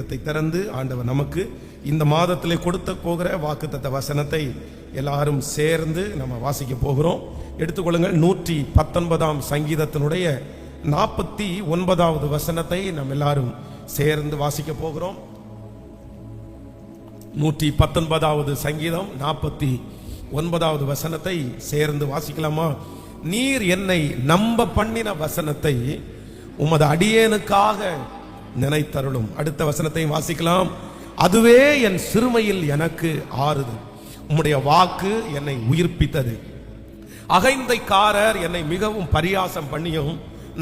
வேதத்தை திறந்து ஆண்டவர் நமக்கு இந்த மாதத்திலே கொடுத்த போகிற வாக்குத்தத்த வசனத்தை எல்லாரும் சேர்ந்து நம்ம வாசிக்க போகிறோம். எடுத்துக்கொள்ளுங்கள். 119ஆம் சங்கீதத்தினுடைய 49வது வசனத்தை நம்ம எல்லாரும் சேர்ந்து வாசிக்க போகிறோம். 119வது சங்கீதம் 49வது வசனத்தை சேர்ந்து வாசிக்கலாமா? நீர் என்னை நம்ப பண்ணின வசனத்தை உமது அடியேனுக்காக நினைத்தருளும். அடுத்த வசனத்தை வாசிக்கலாம். அதுவே என் சிறுமையில் எனக்கு ஆறுதல், உம்முடைய வாக்கு என்னை உயிர்ப்பித்தது. அகைந்தைக்காரர் என்னை மிகவும் பரியாசம் பண்ணியும்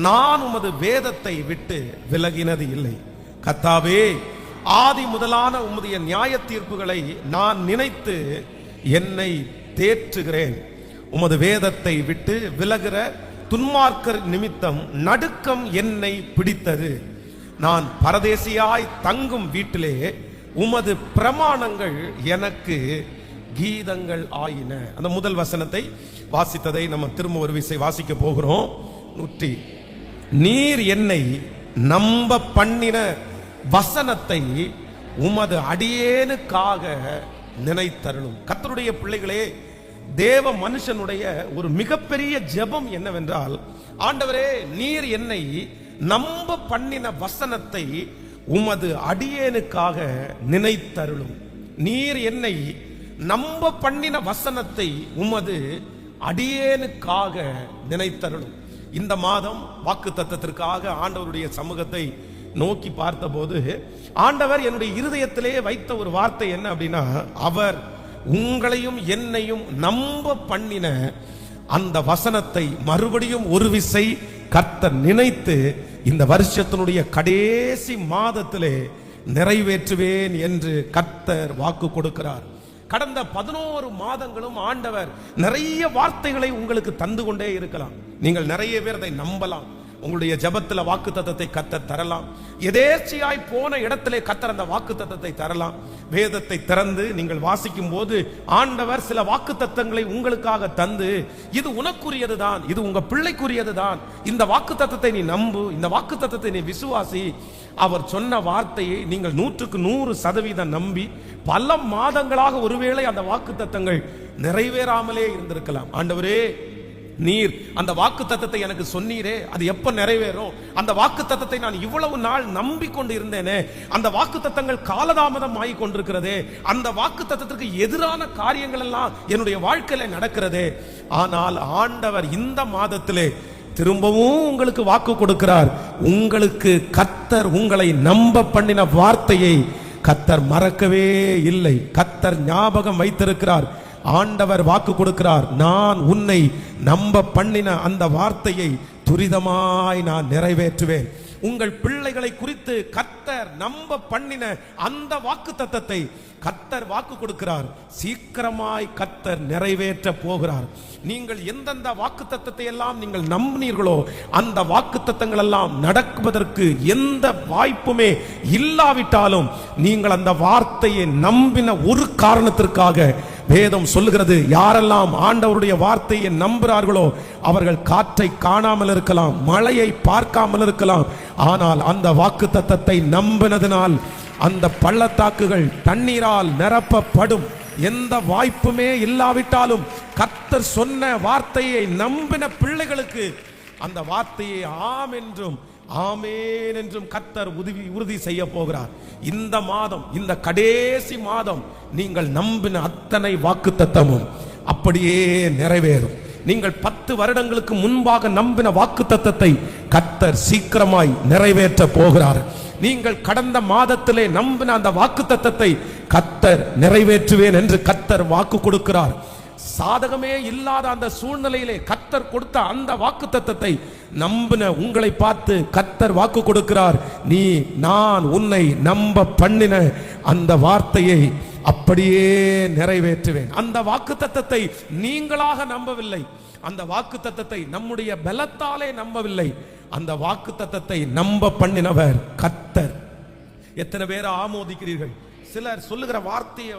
நான் உமது வேதத்தை விட்டு விலகினது இல்லை. கர்த்தாவே, ஆதி முதலான உம்முடைய நியாய தீர்ப்புகளை நான் நினைத்து என்னை தேற்றுகிறேன். உமது வேதத்தை விட்டு விலகிற துன்மார்க்கர் நிமித்தம் நடுக்கம் என்னை பிடித்தது. நான் பரதேசியாய் தங்கும் வீட்டிலே உமது பிரமாணங்கள் எனக்கு கீதங்கள் ஆயின. அந்த முதல் வசனத்தை வாசித்ததை நம்ம திரும்ப ஒரு விசை வாசிக்க போகிறோம். நீர் என்னை நம்ப பண்ணின வசனத்தை உமது அடியேனுக்காக நினைத்தருளும். கர்த்தருடைய பிள்ளைகளே, தேவ மனுஷனுடைய ஒரு மிகப்பெரிய ஜெபம் என்னவென்றால், ஆண்டவரே, நீர் என்னை நம்ப பண்ணின வசனத்தை உமது அடியேனுக்காக நினைத்தருளும். நீர் என்னை நம்ப பண்ணின வசனத்தை உமது அடியேனுக்காக நினைத்தருளும். இந்த மாதம் வாக்கு தத்தத்திற்காக ஆண்டவருடைய சமூகத்தை நோக்கி பார்த்தபோது ஆண்டவர் என்னுடைய இருதயத்திலே வைத்த ஒரு வார்த்தை என்ன அப்படின்னா, அவர் உங்களையும் என்னையும் நம்ப பண்ணின அந்த வசனத்தை மறுபடியும் ஒரு விசை கர்த்தர் நினைத்து இந்த வருஷத்தினுடைய கடைசி மாதத்திலே நிறைவேற்றுவேன் என்று கர்த்தர் வாக்கு கொடுக்கிறார். கடந்த 11 மாதங்களும் ஆண்டவர் நிறைய வார்த்தைகளை உங்களுக்கு தந்து கொண்டே இருக்கலாம். நீங்கள் நிறைய பேர் அதை நம்பலாம். உங்களுடைய ஜெபத்தில் வாக்கு தத்தத்தை கர்த்தர் தரலாம். எதேச்சையாய் போன இடத்திலே கர்த்தர் அந்த வாக்கு தத்தத்தை தரலாம். வேதத்தை திறந்து நீங்கள் வாசிக்கும் போது ஆண்டவர் சில வாக்கு தத்தங்களை உங்களுக்காக தந்து, இது உனக்குரியதுதான், இது உங்க பிள்ளைக்குரியதுதான், இந்த வாக்கு தத்தத்தை நீ நம்பு, இந்த வாக்கு தத்தத்தை நீ விசுவாசி. அவர் சொன்ன வார்த்தையை நீங்கள் 100% நம்பி பல மாதங்களாக ஒருவேளை அந்த வாக்கு தத்தங்கள் நிறைவேறாமலே இருந்திருக்கலாம். ஆண்டவரே, நீர் அந்த வாக்கு தத்தத்தை எனக்கு சொன்னீரே, அது எப்ப நிறைவேறும்? அந்த வாக்கு தத்தத்தை நான் இவ்வளவு நாள் நம்பிக்கொண்டு இருந்தேனே, அந்த வாக்கு தத்தங்கள் காலதாமதம் ஆகி கொண்டிருக்கிறதே, அந்த வாக்கு தத்தத்திற்கு எதிரான காரியங்கள் எல்லாம் என்னுடைய வாழ்க்கையில நடக்கிறதே. ஆனால் ஆண்டவர் இந்த மாதத்திலே திரும்பவும் உங்களுக்கு வாக்கு கொடுக்கிறார். உங்களுக்கு கர்த்தர் உங்களை நம்ப பண்ணின வார்த்தையை கர்த்தர் மறக்கவே இல்லை. கர்த்தர் ஞாபகம் வைத்திருக்கிறார். ஆண்டவர் வாக்கு கொடுக்கிறார், நான் உன்னை நம்ப பண்ணின அந்த வார்த்தையை துரிதமாய் நான் நிறைவேற்றுவேன். உங்கள் பிள்ளைகளை குறித்து கர்த்தர் நம்ப பண்ணின அந்த வாக்கு தத்தத்தை கர்த்தர் வாக்கு கொடுக்கிறார். சீக்கிரமாய் கர்த்தர் நிறைவேற்ற போகிறார். நீங்கள் எந்தெந்த வாக்கு தத்தத்தை எல்லாம் நீங்கள் நம்பினீர்களோ அந்த வாக்கு தத்தங்கள் எல்லாம் நடக்குவதற்கு எந்த வாய்ப்புமே இல்லாவிட்டாலும் நீங்கள் அந்த வார்த்தையை நம்பின ஒரு காரணத்திற்காக வேதம் சொல்லுகிறது, யாரெல்லாம் ஆண்டவருடைய வார்த்தையை நம்புகிறார்களோ அவர்கள் காற்றை காணாமல் இருக்கலாம், மழையை பார்க்காமல் இருக்கலாம், ஆனால் அந்த வாக்கு தத்தத்தை நம்பினதினால் அந்த பள்ளத்தாக்குகள் தண்ணீரால் நிரப்பப்படும். எந்த வாய்ப்புமே இல்லாவிட்டாலும் கர்த்தர் சொன்ன வார்த்தையை நம்பின பிள்ளைகளுக்கு அந்த வார்த்தையை ஆம் என்றும் ஆமேன் என்றும் கர்த்தர் உறுதி செய்ய போகிறார். இந்த மாதம், இந்த கடைசி மாதம் நீங்கள் நம்பின அத்தனை வாக்குத்தத்தமும் அப்படியே நிறைவேறும். நீங்கள் 10 வருடங்களுக்கு முன்பாக நம்பின வாக்குத்தத்தத்தை கர்த்தர் சீக்கிரமாய் நிறைவேற்ற போகிறார். நீங்கள் கடந்த மாதத்திலே நம்பின அந்த வாக்குத்தத்தத்தை கர்த்தர் நிறைவேற்றுவேன் என்று கர்த்தர் வாக்கு கொடுக்கிறார். சாதகமே இல்லாத அந்த சூழ்நிலையிலே கர்த்தர் கொடுத்த அந்த வாக்குத்தத்தத்தை நம்பின உங்களை பார்த்து கர்த்தர் வாக்கு கொடுக்கிறார், நான் உன்னை நம்ப பண்ணின அந்த வார்த்தையை அப்படியே நிறைவேற்றுவேன். அந்த வாக்குத்தத்தத்தை நீங்களாக நம்பவில்லை, அந்த வாக்குத்தத்தத்தை நம்முடைய பலத்தாலே நம்பவில்லை, அந்த வாக்குத்தத்தத்தை நம்ப பண்ணினவர் கர்த்தர். எத்தனை பேரை ஆமோதிக்கிறீர்கள்? சிலர் சொல்லுகிற வார்த்தையை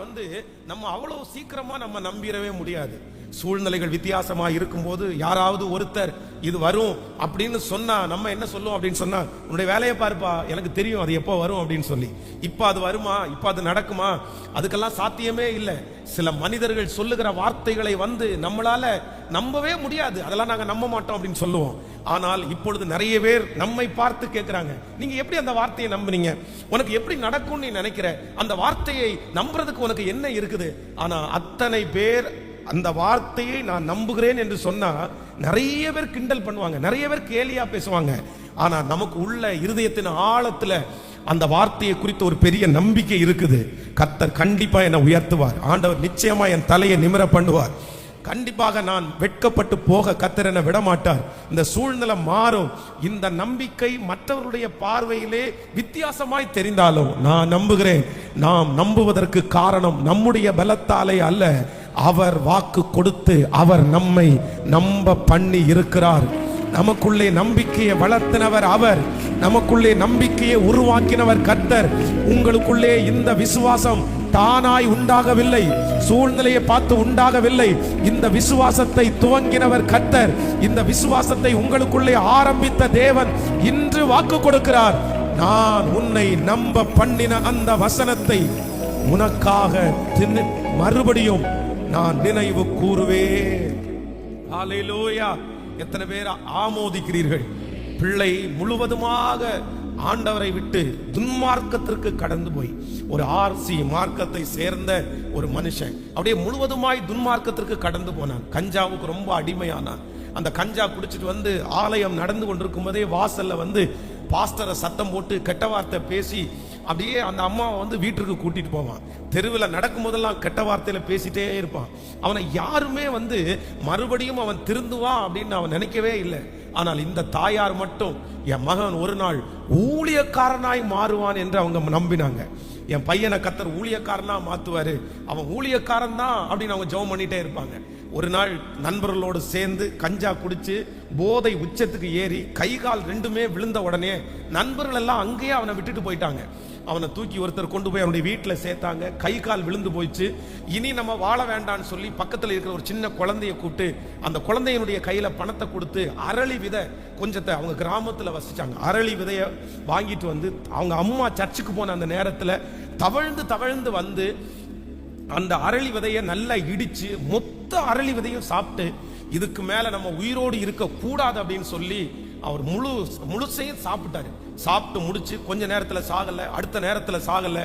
நம்ம அவ்வளவு சீக்கிரமா நம்ம நம்பிடவே முடியாது. சூழ்நிலைகள் வித்தியாசமா இருக்கும்போது யாராவது ஒருத்தர் இது வரும் அப்படின்னு சொன்னா நம்ம என்ன சொல்லுவோம் அப்படின்னு சொன்னா, உன்னுடைய வேலையை பாருப்பா, எனக்கு தெரியும் அது எப்போ வரும் அப்படின்னு சொல்லி. இப்ப அது வருமா, இப்ப அது நடக்குமா, அதுக்கெல்லாம் சாத்தியமே இல்லை. சில மனிதர்கள் சொல்லுகிற வார்த்தைகளை நம்மளால நம்பவே முடியாது, அதெல்லாம் நாங்க நம்ப மாட்டோம் அப்படின்னு சொல்லுவோம். ஆனால் இப்பொழுது நிறைய பேர் நம்மை பார்த்து கேட்கிறாங்க, நீங்க எப்படி அந்த வார்த்தையை நம்புனீங்க, உனக்கு எப்படி நடக்கும்னு நீ நினைக்கிற, அந்த வார்த்தையை நம்புறதுக்கு உனக்கு என்ன இருக்குது? ஆனா அத்தனை பேர் அந்த வார்த்தையை நான் நம்புகிறேன் என்று சொன்னா நிறைய பேர் கிண்டல் பண்ணுவாங்க, நிறைய பேர் கேலியா பேசுவாங்க. ஆனா நமக்கு உள்ள இருதயத்தின் ஆழத்துல அந்த வார்த்தையை குறித்து ஒரு பெரிய நம்பிக்கை இருக்குது. கர்த்தர் கண்டிப்பா என்னை உயர்த்துவார், ஆண்டவர் நிச்சயமா என் தலையை நிமிர பண்ணுவார், கண்டிப்பாக நான் வெட்கப்பட்டு போக கர்த்தர் என்னை விடமாட்டார், இந்த சூழ்நிலை மாறும். இந்த நம்பிக்கை மற்றவர்களுடைய பார்வையிலே வித்தியாசமாய் தெரிந்தாலும் நான் நம்புகிறேன். நாம் நம்புவதற்கு காரணம் நம்முடைய பலத்தாலே அல்ல, அவர் வாக்கு கொடுத்து அவர் நம்மை நம்ப பண்ணி இருக்கிறார். நமக்குள்ளே நம்பிக்கையை வளர்த்தினவர் அவர், நமக்குள்ளே நம்பிக்கையை உருவாக்கினவர் கர்த்தர். உங்களுக்குள்ளே இந்த விசுவாசம் தானாய் உண்டாகவில்லை, சூழ்நிலையை பார்த்து உண்டாகவில்லை. இந்த விசுவாசத்தை துவங்கினவர் கர்த்தர். இந்த விசுவாசத்தை உங்களுக்குள்ளே ஆரம்பித்த தேவன் இன்று வாக்கு கொடுக்கிறார். நான் உன்னை நம்ப பண்ணின அந்த வசனத்தை உனக்காக மறுபடியும் நான் நினைவு கூறுவேன். ஹல்லேலூயா. எத்தனை பேர் ஆமோதிக்கிறீர்கள்? பிள்ளை முழுவதுமாக ஆண்டவரை விட்டு துன்மார்க்கத்திற்கு கடந்து போய் ஒரு ஆர்சி மார்க்கத்தை சேர்ந்த ஒரு மனுஷன் அப்படியே முழுவதுமாய் துன்மார்க்கத்திற்கு கடந்து போனான். கஞ்சாவுக்கு ரொம்ப அடிமையானான். அந்த கஞ்சா குடிச்சிட்டு ஆலயம் நடந்து கொண்டிருக்கும் போதே வாசல்ல பாஸ்டரை சத்தம் போட்டு கெட்ட வார்த்தை பேசி அப்படியே அந்த அம்மாவை வீட்டுக்கு கூட்டிட்டு போவான். தெருவில் நடக்கும் போதெல்லாம் கெட்ட வார்த்தையில பேசிட்டே இருப்பான். அவனை யாருமே மறுபடியும் அவன் திருந்துவான் அப்படின்னு அவன் நினைக்கவே இல்லை. ஆனால் இந்த தாயார் மட்டும் என் மகன் ஒரு நாள் ஊழியக்காரனாய் மாறுவான் என்று அவங்க நம்பினாங்க. என் பையனை கர்த்தர் ஊழியக்காரனா மாத்துவாரு, அவன் ஊழியக்காரன் தான் அப்படின்னு அவங்க ஜெபம் பண்ணிட்டே இருப்பாங்க. ஒரு நாள் நண்பர்களோடு சேர்ந்து கஞ்சா குடிச்சு போதை உச்சத்துக்கு ஏறி கை கால் ரெண்டுமே விழுந்த உடனே நண்பர்கள் எல்லாம் அங்கேயே அவனை விட்டுட்டு போயிட்டாங்க. அவனை தூக்கி ஒருத்தர் கொண்டு போய் அவனுடைய வீட்டில் சேர்த்தாங்க. கை கால் விழுந்து போயிடுச்சு. இனி நம்ம வாழ வேண்டான்னு சொல்லி பக்கத்தில் இருக்கிற ஒரு சின்ன குழந்தைய கூப்பிட்டு அந்த குழந்தையினுடைய கையில பணத்தை கொடுத்து அரளி விதை கொஞ்சத்தை, அவங்க கிராமத்தில் வசிச்சாங்க, அரளி விதைய வாங்கிட்டு அவங்க அம்மா சர்ச்சுக்கு போன அந்த நேரத்தில் தவழ்ந்து தவழ்ந்து அந்த அரளி விதையை நல்லா இடிச்சு மொத்த அரளி விதையும் சாப்பிட்டு இதுக்கு மேல நம்ம உயிரோடு இருக்க கூடாது அப்படின்னு சொல்லி அவர் முழுசையும் சாப்பிட்டாரு. சாப்பிட்டு முடிச்சு கொஞ்ச நேரத்துல சாகல, அடுத்த நேரத்துல சாகல,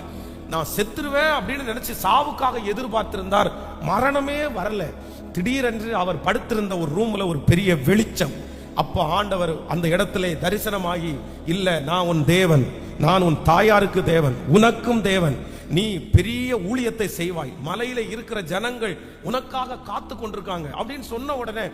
நான் செத்துருவேன் அப்படின்னு நினைச்சு சாவுக்காக எதிர்பார்த்திருந்தார். மரணமே வரல. திடீரென்று அவர் படுத்திருந்த ஒரு ரூம்ல ஒரு பெரிய வெளிச்சம். அப்ப ஆண்டவர் அந்த இடத்திலே தரிசனமாகி, இல்ல நான் உன் தேவன், நான் உன் தாயாருக்கு தேவன், உனக்கும் தேவன், நீ பெரிய ஊழியத்தை செய்வாய், மலையில இருக்கிற ஜனங்கள் உனக்காக காத்து கொண்டிருக்காங்க அப்படின்னு சொன்ன உடனே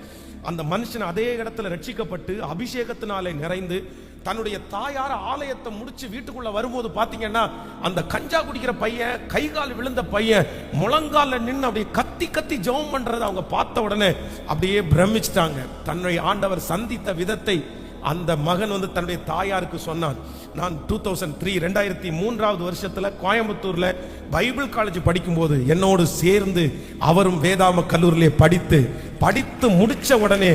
அந்த மனுஷன் அதே இடத்துல ரட்சிக்கப்பட்டு அபிஷேகத்தினாலே நிறைந்து தன்னுடைய தாயார ஆலயத்தை முடிச்சு வீட்டுக்குள்ள வரும்போது பாத்தீங்கன்னா அந்த கஞ்சா குடிக்கிற பையன், கை கால் விழுந்த பையன் முழங்கால நின்று அப்படியே கத்தி கத்தி ஜெபம் பண்றதை அவங்க பார்த்த உடனே அப்படியே பிரமிச்சிட்டாங்க. தன்னுடைய ஆண்டவர் சந்தித்த விதத்தை அந்த மகன் தன்னுடைய தாயாருக்கு சொன்னான். நான் 2003 வருஷத்துல கோயம்புத்தூர்ல பைபிள் காலேஜ் படிக்கும் போது என்னோடு சேர்ந்து அவரும் வேதாம கல்லூரியிலே படித்து முடிச்ச உடனே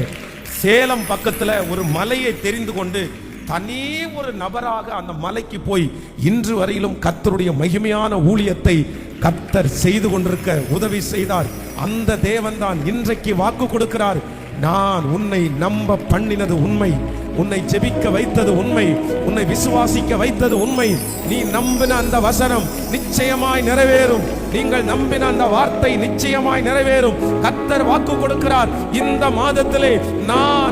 சேலம் பக்கத்துல ஒரு மலையை தெரிந்து கொண்டு தனி ஒரு நபராக அந்த மலைக்கு போய் இன்று வரையிலும் கர்த்தருடைய மகிமையான ஊழியத்தை கர்த்தர் செய்து கொண்டிருக்க உதவி செய்தார். அந்த தேவன் தான் இன்றைக்கு வாக்கு கொடுக்கிறார். நான் உன்னை நம்ப பண்ணினது உண்மை, உன்னை ஜெபிக்க வைத்தது உண்மை, உன்னை விசுவாசிக்க வைத்தது உண்மை. நீ நம்பின அந்த வசனம் நிச்சயமாய் நிறைவேறும். நீங்கள் நம்பின அந்த வார்த்தை நிச்சயமாய் நிறைவேறும். கர்த்தர் வாக்கு கொடுக்கிறார். இந்த மாதத்திலே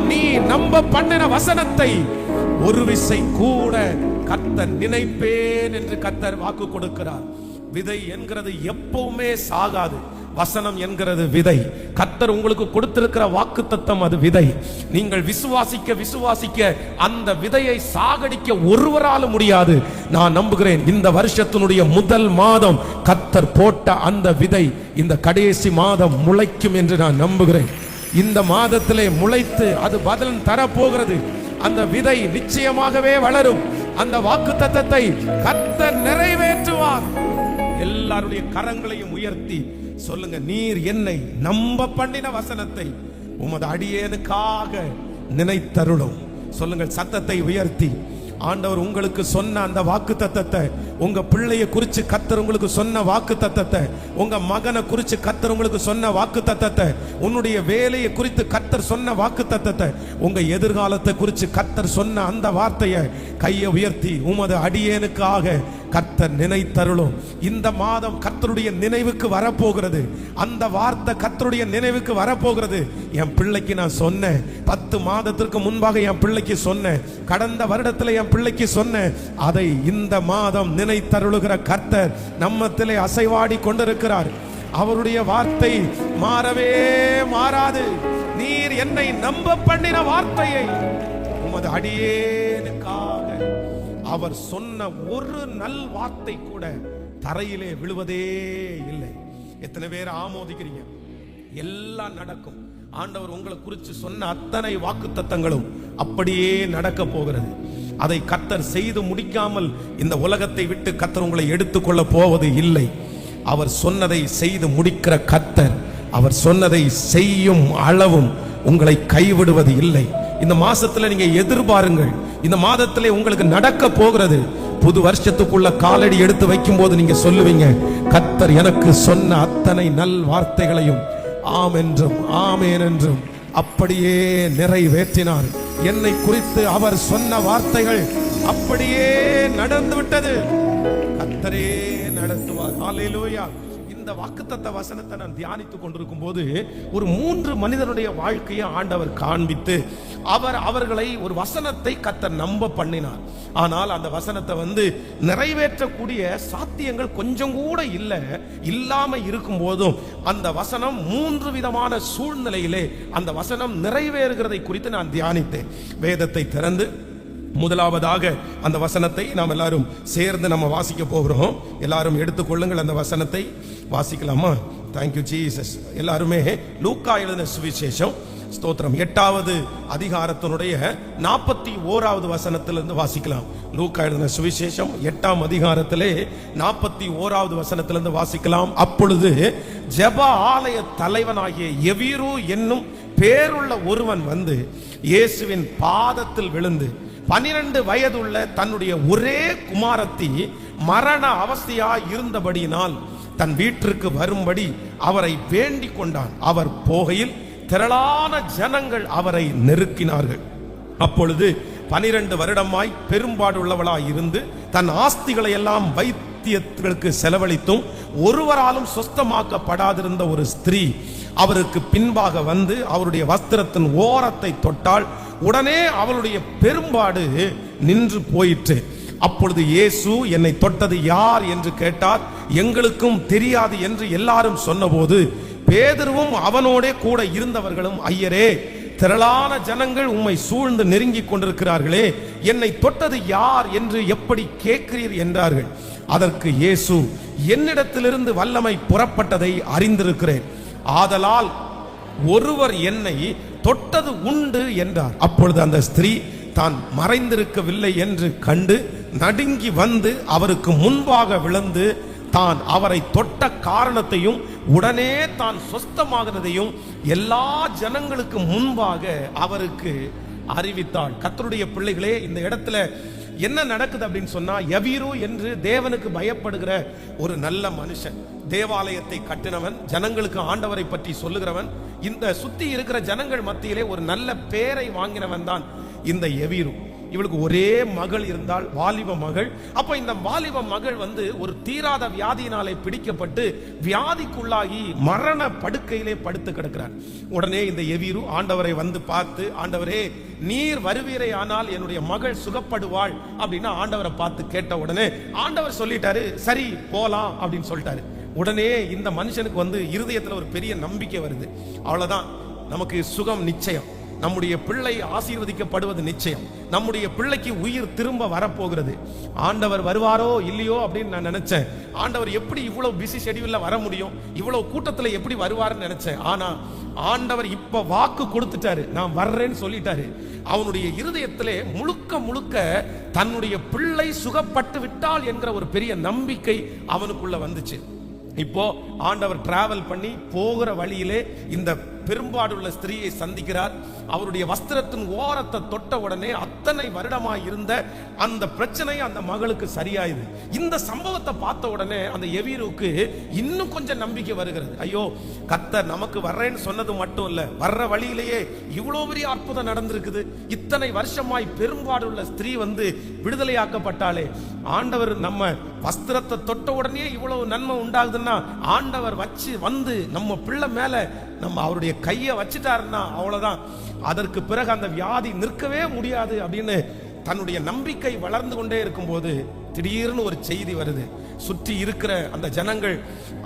நீ நம்ப பண்ணின வசனத்தை ஒரு விசை கூட கர்த்தர் நினைப்பேன் என்று கர்த்தர் வாக்கு கொடுக்கிறார். விதை என்கிறது எப்பவுமே சாகாது. வசனம் என்கிறது விதை. கர்த்தர் உங்களுக்கு கொடுத்திருக்கிற வாக்குத்தத்தம் அது விதை. நீங்கள் விசுவாசிக்க அந்த விதையை சாகடிக்க ஒருவராலும் முடியாது. நான் நம்புகிறேன் இந்த வருஷத்தினுடைய முதல் மாதம் கர்த்தர் போட்ட அந்த விதை இந்த கடைசி மாதம் முளைக்கும் என்று நான் நம்புகிறேன். இந்த மாதத்திலே முளைத்து அது பலன் தரப்போகிறது. அந்த விதை நிச்சயமாகவே வளரும். அந்த வாக்குத்தத்தத்தை கர்த்தர் நிறைவேற்றுவார். எல்லாருடைய கரங்களையும் உயர்த்தி சொல்லுங்க, நீர் என்னை நம்ப பண்ணின வசனத்தை உமது அடியேனுக்காக நினைத்தருளும். சொல்லுங்கள் சத்தத்தை உயர்த்தி. ஆண்டவர் உங்களுக்கு சொன்ன அந்த வாக்கு தத்தத்தை, உங்க பிள்ளைய குறிச்சு கர்த்தர் உங்களுக்கு சொன்ன வாக்கு தத்தத்தை, உங்க மகனை குறிச்சு கர்த்தர் உங்களுக்கு சொன்ன வாக்கு தத்தத்தை, உன்னுடைய வேலையை குறித்து கர்த்தர் சொன்ன வாக்கு தத்தத்தை, உங்க எதிர்காலத்தை குறித்து கர்த்தர் சொன்ன அந்த வார்த்தையை கையை உயர்த்தி உமது அடியேனுக்காக கர்த்தர் நினைத்தருளும். இந்த மாதம் கர்த்தருடைய நினைவுக்கு வரப்போகிறது. அந்த வார்த்தை கர்த்தருடைய நினைவுக்கு வரப்போகிறது. என் பிள்ளைக்கு நான் சொன்னேன், 10 மாதத்திற்கு முன்பாக என் பிள்ளைக்கு சொன்னேன், கடந்த வருடத்தில் என் பிள்ளைக்கு சொன்னேன், அதை இந்த மாதம் நினைத்தருளுகிற கர்த்தர் நம்மத்திலே அசைவாடி கொண்டிருக்கிறார். அவருடைய வார்த்தை மாறவே மாறாது. நீர் என்னை நம்ப பண்ணின வார்த்தையை உமது அடியேனுக்காக, அவர் சொன்ன ஒரு நல் வார்த்தை கூட தரையிலே விழுவதே இல்லை. எத்தனை பேர் ஆமோதிக்கிறீங்க? எல்லாம் நடக்கும். ஆண்டவர் உங்களை குறித்து சொன்ன அத்தனை வாக்குத்தத்தங்களும் அப்படியே நடக்க போகிறது. அதை கர்த்தர் செய்து முடிக்காமல் இந்த உலகத்தை விட்டு கர்த்தர் உங்களை எடுத்துக்கொள்ள போவது இல்லை. அவர் சொன்னதை செய்து முடிக்கிற கர்த்தர், அவர் சொன்னதை செய்யும் அளவும் உங்களை கைவிடுவது இல்லை. இந்த மாசத்துல நீங்க எதிர்பாருங்கள். இந்த மாதத்திலே உங்களுக்கு நடக்க போகிறது. புது வருஷத்துக்குள்ள காலடி எடுத்து வைக்கும் போது நீங்க சொல்லுவீங்க, கர்த்தர் எனக்கு சொன்ன அத்தனை நல் வார்த்தைகளையும் ஆம் என்றும் ஆமேன் என்றும் அப்படியே நிறைவேற்றினார். என்னை குறித்து அவர் சொன்ன வார்த்தைகள் அப்படியே நடந்து விட்டது. கர்த்தரே நடத்துவார். ஹல்லேலூயா. இந்த வாக்குத்தத்த வசனத்தை நான் தியானித்துக் கொண்டிருக்கும் போது ஒரு 3 மனிதனுடைய வாழ்க்கையை ஆண்டவர் காண்பித்து அவர்களை ஒரு வசனத்தை கர்த்தர் நம்ப பண்ணினார். ஆனால் அந்த வசனத்தை நிறைவேற்றக்கூடிய சாத்தியங்கள் கொஞ்சம் கூட இல்லாம இருக்கும் போதும் அந்த வசனம் 3 விதமான சூழ்நிலையிலே அந்த வசனம் நிறைவேறுகிறதை குறித்து நான் தியானித்தேன். வேதத்தை திறந்து முதலாவதாக அந்த வசனத்தை நாம் எல்லாரும் சேர்ந்து நம்ம வாசிக்க போகிறோம். எல்லாரும் எடுத்துக்கொள்ளுங்கள், அந்த வசனத்தை வாசிக்கலாமா? Thank you Jesus. எல்லாருமே லூக்கா எழுதின சுவிசேஷம் ஸ்தோத்திரம் 8வது அதிகாரத்தினுடைய 41வது வசனத்திலிருந்து வாசிக்கலாம். லூக்கா எழுதின சுவிசேஷம் 8ஆம் அதிகாரத்திலே 41வது வசனத்திலிருந்து வாசிக்கலாம். அப்பொழுது ஜெப ஆலய தலைவனாகிய எவீரு என்னும் பேருள்ள ஒருவன் இயேசுவின் பாதத்தில் விழுந்து 12 வயதுள்ள தன்னுடைய ஒரே குமாரத்தி மரண அவஸ்தையாய் இருந்தபடியினால் தன் வீட்டிற்கு வரும்படி அவரை வேண்டிக் கொண்டான். அவர் போகையில் திரளான ஜனங்கள் அவரை நெருக்கினார்கள். அப்பொழுது 12 வருடமாய் பெரும்பாடுள்ளவளாய் இருந்து தன் ஆஸ்திகளை எல்லாம் வைத்தியர்களுக்கு செலவழித்தும் ஒருவராலும் சொஸ்தமாக்கப்படாதிருந்த ஒரு ஸ்திரீ அவருக்கு பின்பாக அவருடைய வஸ்திரத்தின் ஓரத்தை தொட்டால் உடனே அவளுடைய பெரும்பாடு நின்று போயிற்று. அப்பொழுது இயேசு, என்னை தொட்டது யார் என்று கேட்டார். எங்களுக்கும் தெரியாது என்று எல்லாரும் சொன்னபோது பேதுருவும் அவனோடே கூட இருந்தவர்களும், ஐயரே, திரளான ஜனங்கள் உம்மை சூழ்ந்து நெருங்கிக் கொண்டிருக்கிறார்களே, என்னை தொட்டது யார் என்று எப்படி கேட்கிறீர் என்றார்கள். அதற்கு இயேசு, என்னிடத்திலிருந்து வல்லமை புறப்பட்டதை அறிந்திருக்கிறேன், ஆதலால் ஒருவர் என்னை தொட்டது உண்டு என்றார். அப்பொழுது அந்த ஸ்திரீ தான் மறைந்திருக்கவில்லை என்று கண்டு நடுங்கி அவருக்கு முன்பாக விழுந்து தான் அவரை தொட்ட காரணத்தையும் உடனே தான் சொஸ்தமாகிறதையும் எல்லா ஜனங்களுக்கு முன்பாக அவருக்கு அறிவித்தாள். கர்த்தருடைய பிள்ளைகளே, இந்த இடத்துல என்ன நடக்குது அப்படின்னு சொன்னா, எவீரு என்று தேவனுக்கு பயப்படுகிற ஒரு நல்ல மனுஷன், தேவாலயத்தை கட்டினவன், ஜனங்களுக்கு ஆண்டவரை பற்றி சொல்லுகிறவன், இந்த சுத்தி இருக்கிற ஜனங்கள் மத்தியிலே ஒரு நல்ல பேரை வாங்கினவன் தான் இந்த எவீரு. இவளுக்கு ஒரே மகள் இருந்தால், வாலிப மகள். அப்ப இந்த வாலிப மகள் ஒரு தீராத வியாதியினாலே பிடிக்கப்பட்டு வியாதிக்குள்ளாகி மரண படுக்கையிலே படுத்து கிடக்கிறார். உடனே இந்த எவீரு ஆண்டவரை பார்த்து, ஆண்டவரே, நீர் வருவீரே ஆனால் என்னுடைய மகள் சுகப்படுவாள் அப்படின்னு ஆண்டவரை பார்த்து கேட்ட உடனே ஆண்டவர் சொல்லிட்டாரு, சரி போலாம் அப்படின்னு சொல்லிட்டாரு. உடனே இந்த மனுஷனுக்கு இருதயத்துல ஒரு பெரிய நம்பிக்கை வருது. அவ்வளவுதான், நமக்கு சுகம் நிச்சயம், நம்முடைய பிள்ளை ஆசீர்வதிக்கப்படுவது நிச்சயம், நம்முடைய பிள்ளைக்கு உயிர் திரும்ப வரப்போகிறது. ஆண்டவர் வருவாரோ இல்லையோ அப்படின்னு நான் நினைச்சேன். ஆண்டவர் எப்படி இவ்வளவு பிஸி ஷெட்யூல்ல வர முடியும், இவ்வளவு கூட்டத்துல எப்படி வருவாருன்னு நினைச்சேன். ஆனா ஆண்டவர் இப்ப வாக்கு கொடுத்துட்டாரு, நான் வர்றேன்னு சொல்லிட்டாரு. அவனுடைய இருதயத்திலே முழுக்க முழுக்க தன்னுடைய பிள்ளை சுகப்பட்டு விட்டால் என்கிற ஒரு பெரிய நம்பிக்கை அவனுக்குள்ள வந்துச்சு. இப்போ ஆண்டவர் டிராவல் பண்ணி போகிற வழியிலே இந்த பெரும்பாடுள்ள ஸ்திரீயை சந்திக்கிறார். அவருடைய வஸ்திரத்தின் ஓரத்தை தொட்ட உடனே அத்தனை வருடமாய் இருந்த அந்த பிரச்சனை அந்த மகளுக்கு சரியாயுது. இந்த சம்பவத்தை பார்த்த உடனே அந்த எவீருக்கு இன்னும் கொஞ்சம் நம்பிக்கை வருகிறது. ஐயோ, கர்த்தர் நமக்கு வர்றேன்னு சொன்னது மட்டும் இல்ல, வர்ற வழியிலேயே இவ்வளவு பெரிய அற்புதம் நடந்திருக்குது. இத்தனை வருஷமாய் பெரும்பாடுள்ள ஸ்திரீ விடுதலையாக்கப்பட்டாலே, ஆண்டவர் நம்ம வஸ்திரத்தை தொட்ட உடனே இவ்வளவு நன்மை உண்டாகுதுன்னா, ஆண்டவர் நம்ம பிள்ளை மேல நம்ம அவருடைய கையை வச்சுட்டாருன்னா அவ்வளவுதான், அதற்கு பிறகு அந்த வியாதி நிற்கவே முடியாது அப்படின்னு தன்னுடைய நம்பிக்கை வளர்ந்து கொண்டே இருக்கும்போது திடீர்னு ஒரு செய்தி வருது. சுற்றி இருக்கிற அந்த ஜனங்கள்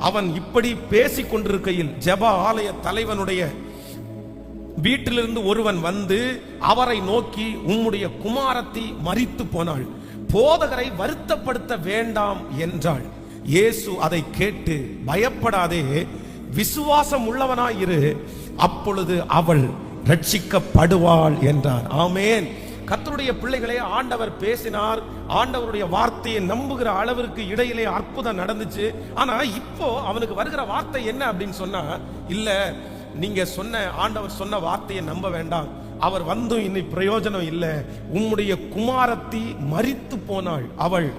அவன் இப்படி பேசிக் கொண்டிருக்கையில் ஜெப ஆலய தலைவனுடைய வீட்டிலிருந்து ஒருவன் வந்து அவரை நோக்கி, உம்முடைய குமாரத்தி மரித்து போனாள், போதகரை வருத்தப்படுத்த வேண்டாம் என்றாள். இயேசு அதை கேட்டு, பயப்படாதே, விசுவாசம் உள்ளவனாயிரு, அப்பொழுது அவள் ரட்சிக்கப்படுவாள் என்றார். ஆமென். கர்த்தருடைய பிள்ளைகளே, ஆண்டவர் பேசினார். ஆண்டவருடைய வார்த்தையை நம்புகிற அளவிற்கு இடையிலே அற்புதம் நடந்துச்சு. ஆனா இப்போ அவனுக்கு வருகிற வார்த்தை என்ன அப்படின்னு சொன்னா, இல்ல, நீங்க ஆண்டவர் சொன்ன வார்த்தையை நம்ப வேண்டாம், அவர் வந்தும் இன்னி பிரயோஜனம் இல்லை, உம்முடைய குமாரத்தி மரித்து போனாள், அவள்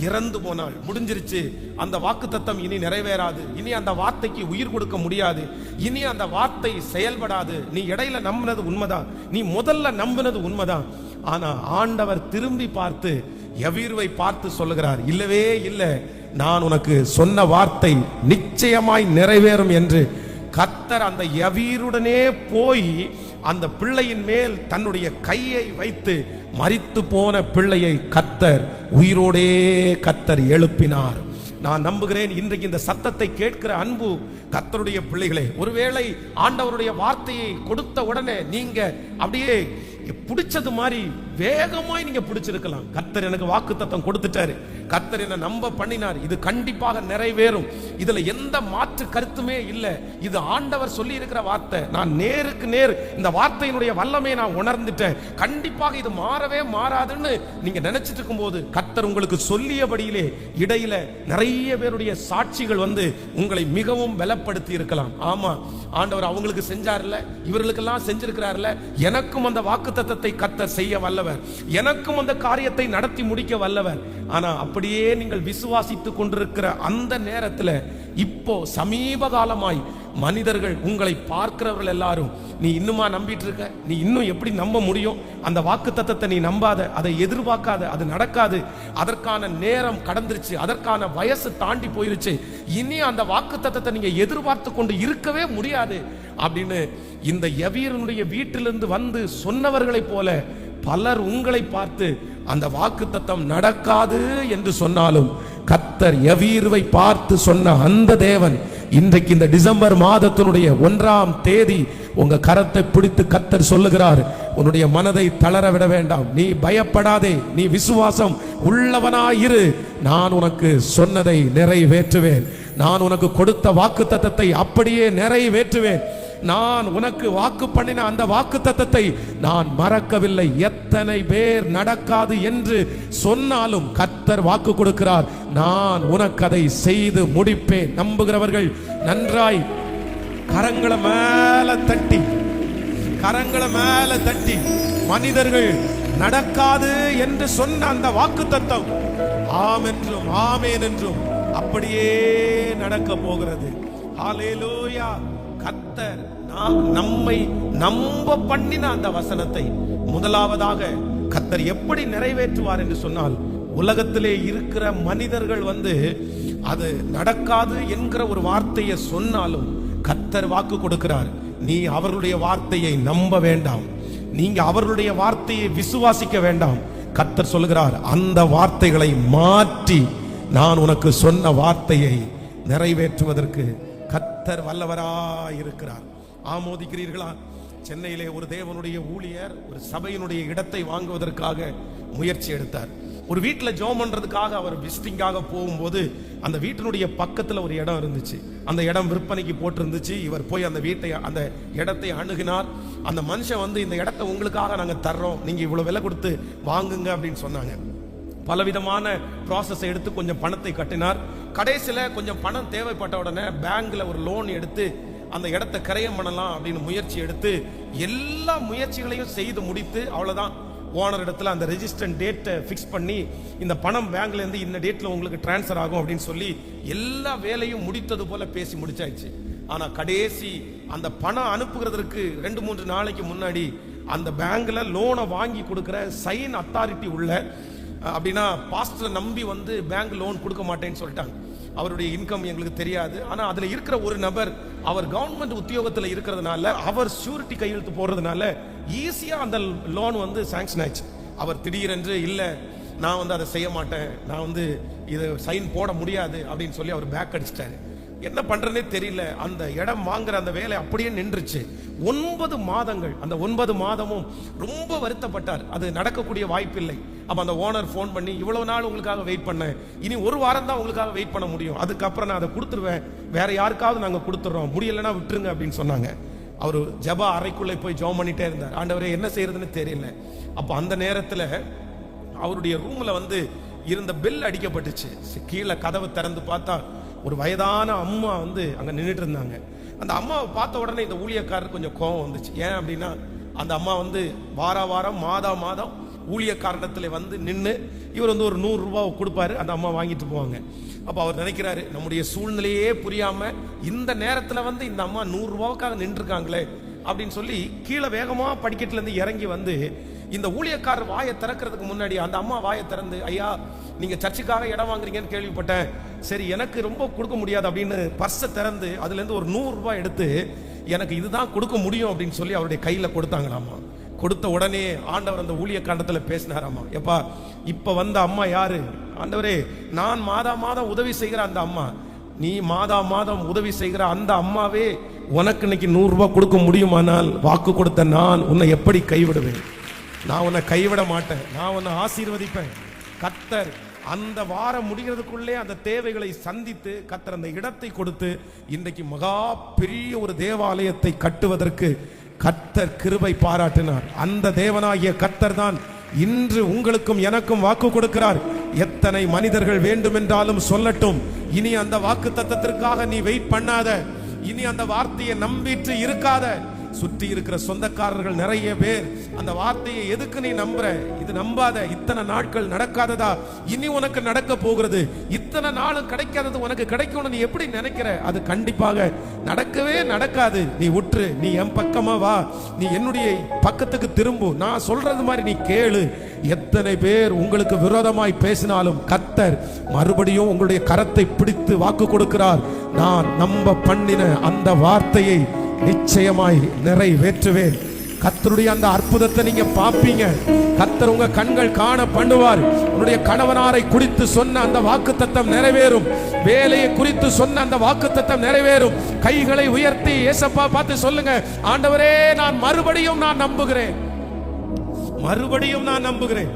இறந்து போனாள், முடிஞ்சிருச்சு, அந்த வாக்குத்தத்தம் இனி நிறைவேறாது, இனி அந்த வார்த்தைக்கு உயிர் கொடுக்க முடியாது, இனி அந்த வார்த்தை செயல்படாது. நீ இடையில நம்பினது உண்மைதான், நீ முதல்ல நம்பினது உண்மைதான். ஆனா ஆண்டவர் திரும்பி பார்த்து யவீருவை பார்த்து சொல்லுகிறார், இல்லவே இல்லை, நான் உனக்கு சொன்ன வார்த்தை நிச்சயமாய் நிறைவேறும் என்று. கர்த்தர் அந்த யவீருடனே போய் அந்த பிள்ளையின் மேல் தன்னுடைய கையை வைத்து மரித்து போன பிள்ளையை கர்த்தர் உயிரோடே எழுப்பினார். நான் நம்புகிறேன், இன்றைக்கு இந்த சத்தத்தை கேட்கிற அன்பு கர்த்தருடைய பிள்ளைகளே, ஒருவேளை ஆண்டவருடைய வார்த்தையை கொடுத்த உடனே நீங்க அப்படியே பிடிச்சது மாதிரி வேகமாய் நீங்க பிடிச்சிருக்கலாம். கர்த்தர் எனக்கு வாக்குத்தத்தம் கொடுத்துட்டாரு, கர்த்தர் என்ன நம்ப பண்ணினார், இது கண்டிப்பாக நிறைவேறும், இதுல எந்த மாற்று கருத்துமே இல்லை, இது ஆண்டவர் சொல்லி இருக்கிற வார்த்தை, நான் நேருக்கு நேர் இந்த வார்த்தையினுடைய வல்லமையை நான் உணர்ந்துட்டேன், கண்டிப்பாக இது மாறவே மாறாதுன்னு நீங்க நினைச்சிட்டு இருக்கும் போது கர்த்தர் உங்களுக்கு சொல்லியபடியிலே இடையில நிறைய பேருடைய சாட்சிகள் உங்களை மிகவும் பலப்படுத்தி இருக்கலாம். ஆமா, ஆண்டவர் அவங்களுக்கு செஞ்சார்ல, இவர்களுக்கெல்லாம் செஞ்சிருக்கிறார்ல, எனக்கும் அந்த வாக்குத்தத்தத்தை கர்த்தர் செய்ய வல்லவர், எனக்கும் அந்த காரியத்தை நடத்தி முடிக்க வல்லவர். ஆனா அப்படியே நீங்கள் விசுவாசித்துக் கொண்டிருக்கிற அந்த நேரத்தில் இப்போ சமீப காலமாய் மனிதர்கள் உங்களை பார்க்கிறவர்கள் எல்லாரும், நீ இன்னுமா நம்பிட்டு இருக்க, நீ இன்னும் எப்படி நம்ப முடியும், அந்த வாக்குத்தத்தத்தை நீ நம்பாத, அதை எதிர்பார்க்காத, அது நடக்காது, அதற்கான நேரம் கடந்துருச்சு, அதற்கான வயசு தாண்டி போயிருச்சு, இனி அந்த வாக்குத்தத்தத்தை நீங்க எதிர்பார்த்து கொண்டு இருக்கவே முடியாது அப்படின்னு இந்த யவீரனுடைய வீட்டிலிருந்து சொன்னவர்களை போல பலர் உங்களை பார்த்து அந்த வாக்குத்தத்தம் நடக்காது என்று சொன்னாலும், கர்த்தர் யவீருவை பார்த்து சொன்ன அந்த தேவன் இன்றைக்கு இந்த டிசம்பர் மாதத்தினுடைய 1ஆம் தேதி உங்க கரத்தை பிடித்து கர்த்தர் சொல்லுகிறார், உன்னுடைய மனதை தளர விட வேண்டாம், நீ பயப்படாதே, நீ விசுவாசம் உள்ளவனாயிரு, நான் உனக்கு சொன்னதை நிறைவேற்றுவேன், நான் உனக்கு கொடுத்த வாக்குத்தத்தத்தை அப்படியே நிறைவேற்றுவேன், நான் உனக்கு வாக்கு பண்ணின அந்த வாக்குத்தத்தத்தை நான் மறக்கவில்லை. எத்தனை பேர் நடக்காது என்று சொன்னாலும் கர்த்தர் வாக்கு கொடுக்கிறார், நான் உனக்கு அதை செய்து முடிப்பேன். நம்புகிறவர்கள் நன்றாய் கரங்களை மேல தட்டி மனிதர்கள் நடக்காது என்று சொன்ன அந்த வாக்குத்தத்தம் ஆம் என்றும் ஆமேன் என்றும் அப்படியே நடக்க போகிறது. ஹல்லேலூயா. கர்த்தர் நம்மை நம்ப பண்ணின அந்த வசனத்தை முதலாவதாக கர்த்தர் எப்படி நிறைவேற்றுவார் என்று சொன்னால், உலகத்திலே இருக்கிற மனிதர்கள் அது நடக்காது என்கிற ஒரு வார்த்தையை சொன்னாலும் கர்த்தர் வாக்கு கொடுக்கிறார், நீ அவர்களுடைய வார்த்தையை நம்ப வேண்டாம், நீங்க அவர்களுடைய வார்த்தையை விசுவாசிக்க வேண்டாம். கர்த்தர் சொல்கிறார், அந்த வார்த்தைகளை மாற்றி நான் உனக்கு சொன்ன வார்த்தையை நிறைவேற்றுவதற்கு கர்த்தர் வல்லவராயிருக்கிறார். ஆமோதிக்கிறீர்களா? சென்னையிலே ஒரு தேவனுடைய ஊழியர் ஒரு சபையினுடைய இடத்தை வாங்குவதற்காக முயற்சி எடுத்தார். ஒரு வீட்டில் ஜெபம் பண்றதுக்காக அவர் விசிட்டிங்காக போகும்போது அந்த வீட்டினுடைய பக்கத்தில் ஒரு இடம் இருந்துச்சு, அந்த இடம் விற்பனைக்கு போட்டிருந்துச்சு. இவர் போய் அந்த இடத்தை அணுகினார். அந்த மனுஷன் இந்த இடத்தை உங்களுக்காக நாங்கள் தர்றோம், நீங்க இவ்வளவு விலை கொடுத்து வாங்குங்க அப்படின்னு சொன்னாங்க. பலவிதமான ப்ராசஸ் எடுத்து கொஞ்சம் பணத்தை கட்டினார். கடைசியில கொஞ்சம் பணம் தேவைப்பட்ட உடனே பேங்க்ல ஒரு லோன் எடுத்து அந்த இடத்தை கரையம் பண்ணலாம் அப்படின்னு முயற்சி எடுத்து எல்லா முயற்சிகளையும் செய்து முடித்து அவ்வளவுதான் ஓனர் இடத்துல அந்த ரெஜிஸ்டர் டேட்டை ஃபிக்ஸ் பண்ணி இந்த பணம் பேங்க்ல இருந்து இந்த டேட்ல உங்களுக்கு டிரான்ஸ்ஃபர் ஆகும் அப்படின்னு சொல்லி எல்லா வேலையும் முடித்தது போல பேசி முடிச்சாச்சு. ஆனா கடைசி அந்த பணம் அனுப்புகிறதுக்கு 2-3 நாளைக்கு முன்னாடி அந்த பேங்க்ல லோனை வாங்கி கொடுக்கிற சைன் அத்தாரிட்டி உள்ள அப்படின்னா பாஸ்டரை நம்பி வந்து பேங்க் லோன் கொடுக்க மாட்டேன்னு சொல்லிட்டாங்க. அவருடைய இன்கம் எங்களுக்கு தெரியாது. ஆனா அதுல இருக்கிற ஒரு நபர் அவர் கவர்மெண்ட் உத்தியோகத்தில் இருக்கிறதுனால அவர் ஷூரிட்டி கையெழுத்து போடுறதுனால ஈஸியா அந்த லோன் வந்து சாங்ஷன் ஆச்சு. அவர் திடீரென்று இல்ல நான் வந்து அதை செய்ய மாட்டேன், நான் வந்து இதை சைன் போட முடியாது அப்படின்னு சொல்லி அவர் பேக் அடிச்சிட்டாரு. என்ன பண்றதே தெரியல. அந்த இடம் வாங்குற அந்த வேலை அப்படியே நின்றுச்சு. 9 மாதங்கள். அந்த 9 மாதமும் ரொம்ப வருத்தப்பட்டார். அது நடக்கக்கூடிய வாய்ப்பு இல்லை. அப்ப அந்த ஓனர் போன் பண்ணி இவ்வளவு நாள் உங்களுக்காக வெயிட் பண்ணேன், இனி 1 வாரம் தான் உங்களுக்காக வெயிட் பண்ண முடியும், அதுக்கப்புறம் நான் அதை கொடுத்துருவேன், வேற யாருக்காவது நாங்க கொடுத்துறோம், முடியலன்னா விட்டுருங்க அப்படின்னு சொன்னாங்க. அவரு ஜபா அறைக்குள்ளே போய் ஜெபம் பண்ணிட்டே இருந்தார். ஆண்டவரே என்ன செய்யறதுன்னு தெரியல. அப்ப அந்த நேரத்துல அவருடைய ரூம்ல வந்து இருந்த பெல் அடிக்கப்பட்டுச்சு. கீழே கதவை திறந்து பார்த்தா ஒரு வயதான அம்மா வந்து அங்க நின்றுட்டு இருந்தாங்க. அந்த அம்மாவை பார்த்த உடனே இந்த ஊழியக்காரர் கொஞ்சம் கோபம் வந்துச்சு. ஏன் அப்படின்னா அந்த அம்மா வந்து வாரம் மாதம் ஊழியக்காரத்தில் வந்து நின்று இவர் வந்து ஒரு 100 ரூபாய் கொடுப்பாரு, அந்த அம்மா வாங்கிட்டு போவாங்க. அப்போ அவர் நினைக்கிறாரு நம்முடைய சூழ்நிலையே புரியாம இந்த நேரத்தில் வந்து இந்த அம்மா 100 ரூபாய்க்காக நின்றுருக்காங்களே அப்படின்னு சொல்லி கீழே வேகமா படிக்கட்டுல இருந்து இறங்கி வந்து இந்த ஊழியக்காரர் வாயை திறக்கிறதுக்கு முன்னாடி அந்த அம்மா வாயை திறந்து, ஐயா நீங்க சர்ச்சுக்காக இடம் வாங்குறீங்கன்னு கேள்விப்பட்டேன், சரி எனக்கு ரொம்ப கொடுக்க முடியாது அப்படின்னு பர்ஸை திறந்து அதுல இருந்து ஒரு 100 ரூபாய் எடுத்து எனக்கு இதுதான் கொடுக்க முடியும் அப்படின்னு சொல்லி அவருடைய கையில கொடுத்தாங்களாமா. கொடுத்த உடனே ஆண்டவர் அந்த ஊழியக்காரத்துல பேசினாராமா, எப்பா இப்ப வந்த அம்மா யாரு? ஆண்டவரே நான் மாதம் உதவி செய்கிற அந்த அம்மா, நீ மாதம் உதவி செய்கிற அந்த அம்மாவே உனக்கு இன்னைக்கு 100 ரூபாய் கொடுக்க முடியுமானால் வாக்கு கொடுத்த நான் உன்னை எப்படி கைவிடுவேன்? நான் உன்னை கைவிட மாட்டேன், நான் உன்னை ஆசீர்வதிப்பேன். கர்த்தர் அந்த வாரம் முடிகிறதுக்குள்ளே அந்த தேவைகளை சந்தித்து கர்த்தர் அந்த இடத்தை கொடுத்து இன்றைக்கு மகா பெரிய ஒரு தேவாலயத்தை கட்டுவதற்கு கர்த்தர் கிருபை பாராட்டினார். அந்த தேவனாகிய கர்த்தர் தான் இன்று உங்களுக்கும் எனக்கும் வாக்கு கொடுக்கிறார். எத்தனை மனிதர்கள் வேண்டுமென்றாலும் சொல்லட்டும், இனி அந்த வாக்கு தத்தத்திற்காக நீ வெயிட் பண்ணாத, இனி அந்த வார்த்தையை நம்பிட்டு இருக்காத. சுற்றி இருக்கிற சொந்தக்காரர்கள் நிறைய பேர் அந்த வார்த்தையை எதுக்கு நீ நம்புற, இது நம்பாத, இத்தனை நாட்கள் நடக்காததா, இனி உனக்கு நடக்க போகிறது, இத்தனை நாளும் கிடைக்காதது உனக்கு கிடைக்கும்னு நீ எப்படி நினைக்கிற, அது கண்டிப்பாக நடக்கவே நடக்காது. நீ உற்று, நீ என் பக்கமா வா, நீ என்னுடைய பக்கத்துக்கு திரும்பு, நான் சொல்றது மாதிரி நீ கேளு. எத்தனை பேர் உங்களுக்கு விரோதமாய் பேசினாலும் கர்த்தர் மறுபடியும் உங்களுடைய கரத்தை பிடித்து வாக்கு கொடுக்கிறார், நான் நம்ப பண்ணின அந்த வார்த்தையை நிச்சயமாய் நிறைவேற்றுவேன். கர்த்தருடைய அந்த அற்புதத்தை நீங்க பாப்பீங்க. கர்த்தர் உங்க கண்கள் காண பண்ணுவார். உன்னுடைய கணவனாரை குறித்து சொன்ன அந்த வாக்குத்தத்தம் நிறைவேறும். வேலையை குறித்து சொன்ன அந்த வாக்குத்தத்தம் நிறைவேறும். கைகளை உயர்த்தி ஏசப்பா பார்த்து சொல்லுங்க, ஆண்டவரே நான் மறுபடியும் நான் நம்புகிறேன், மறுபடியும் நான் நம்புகிறேன்.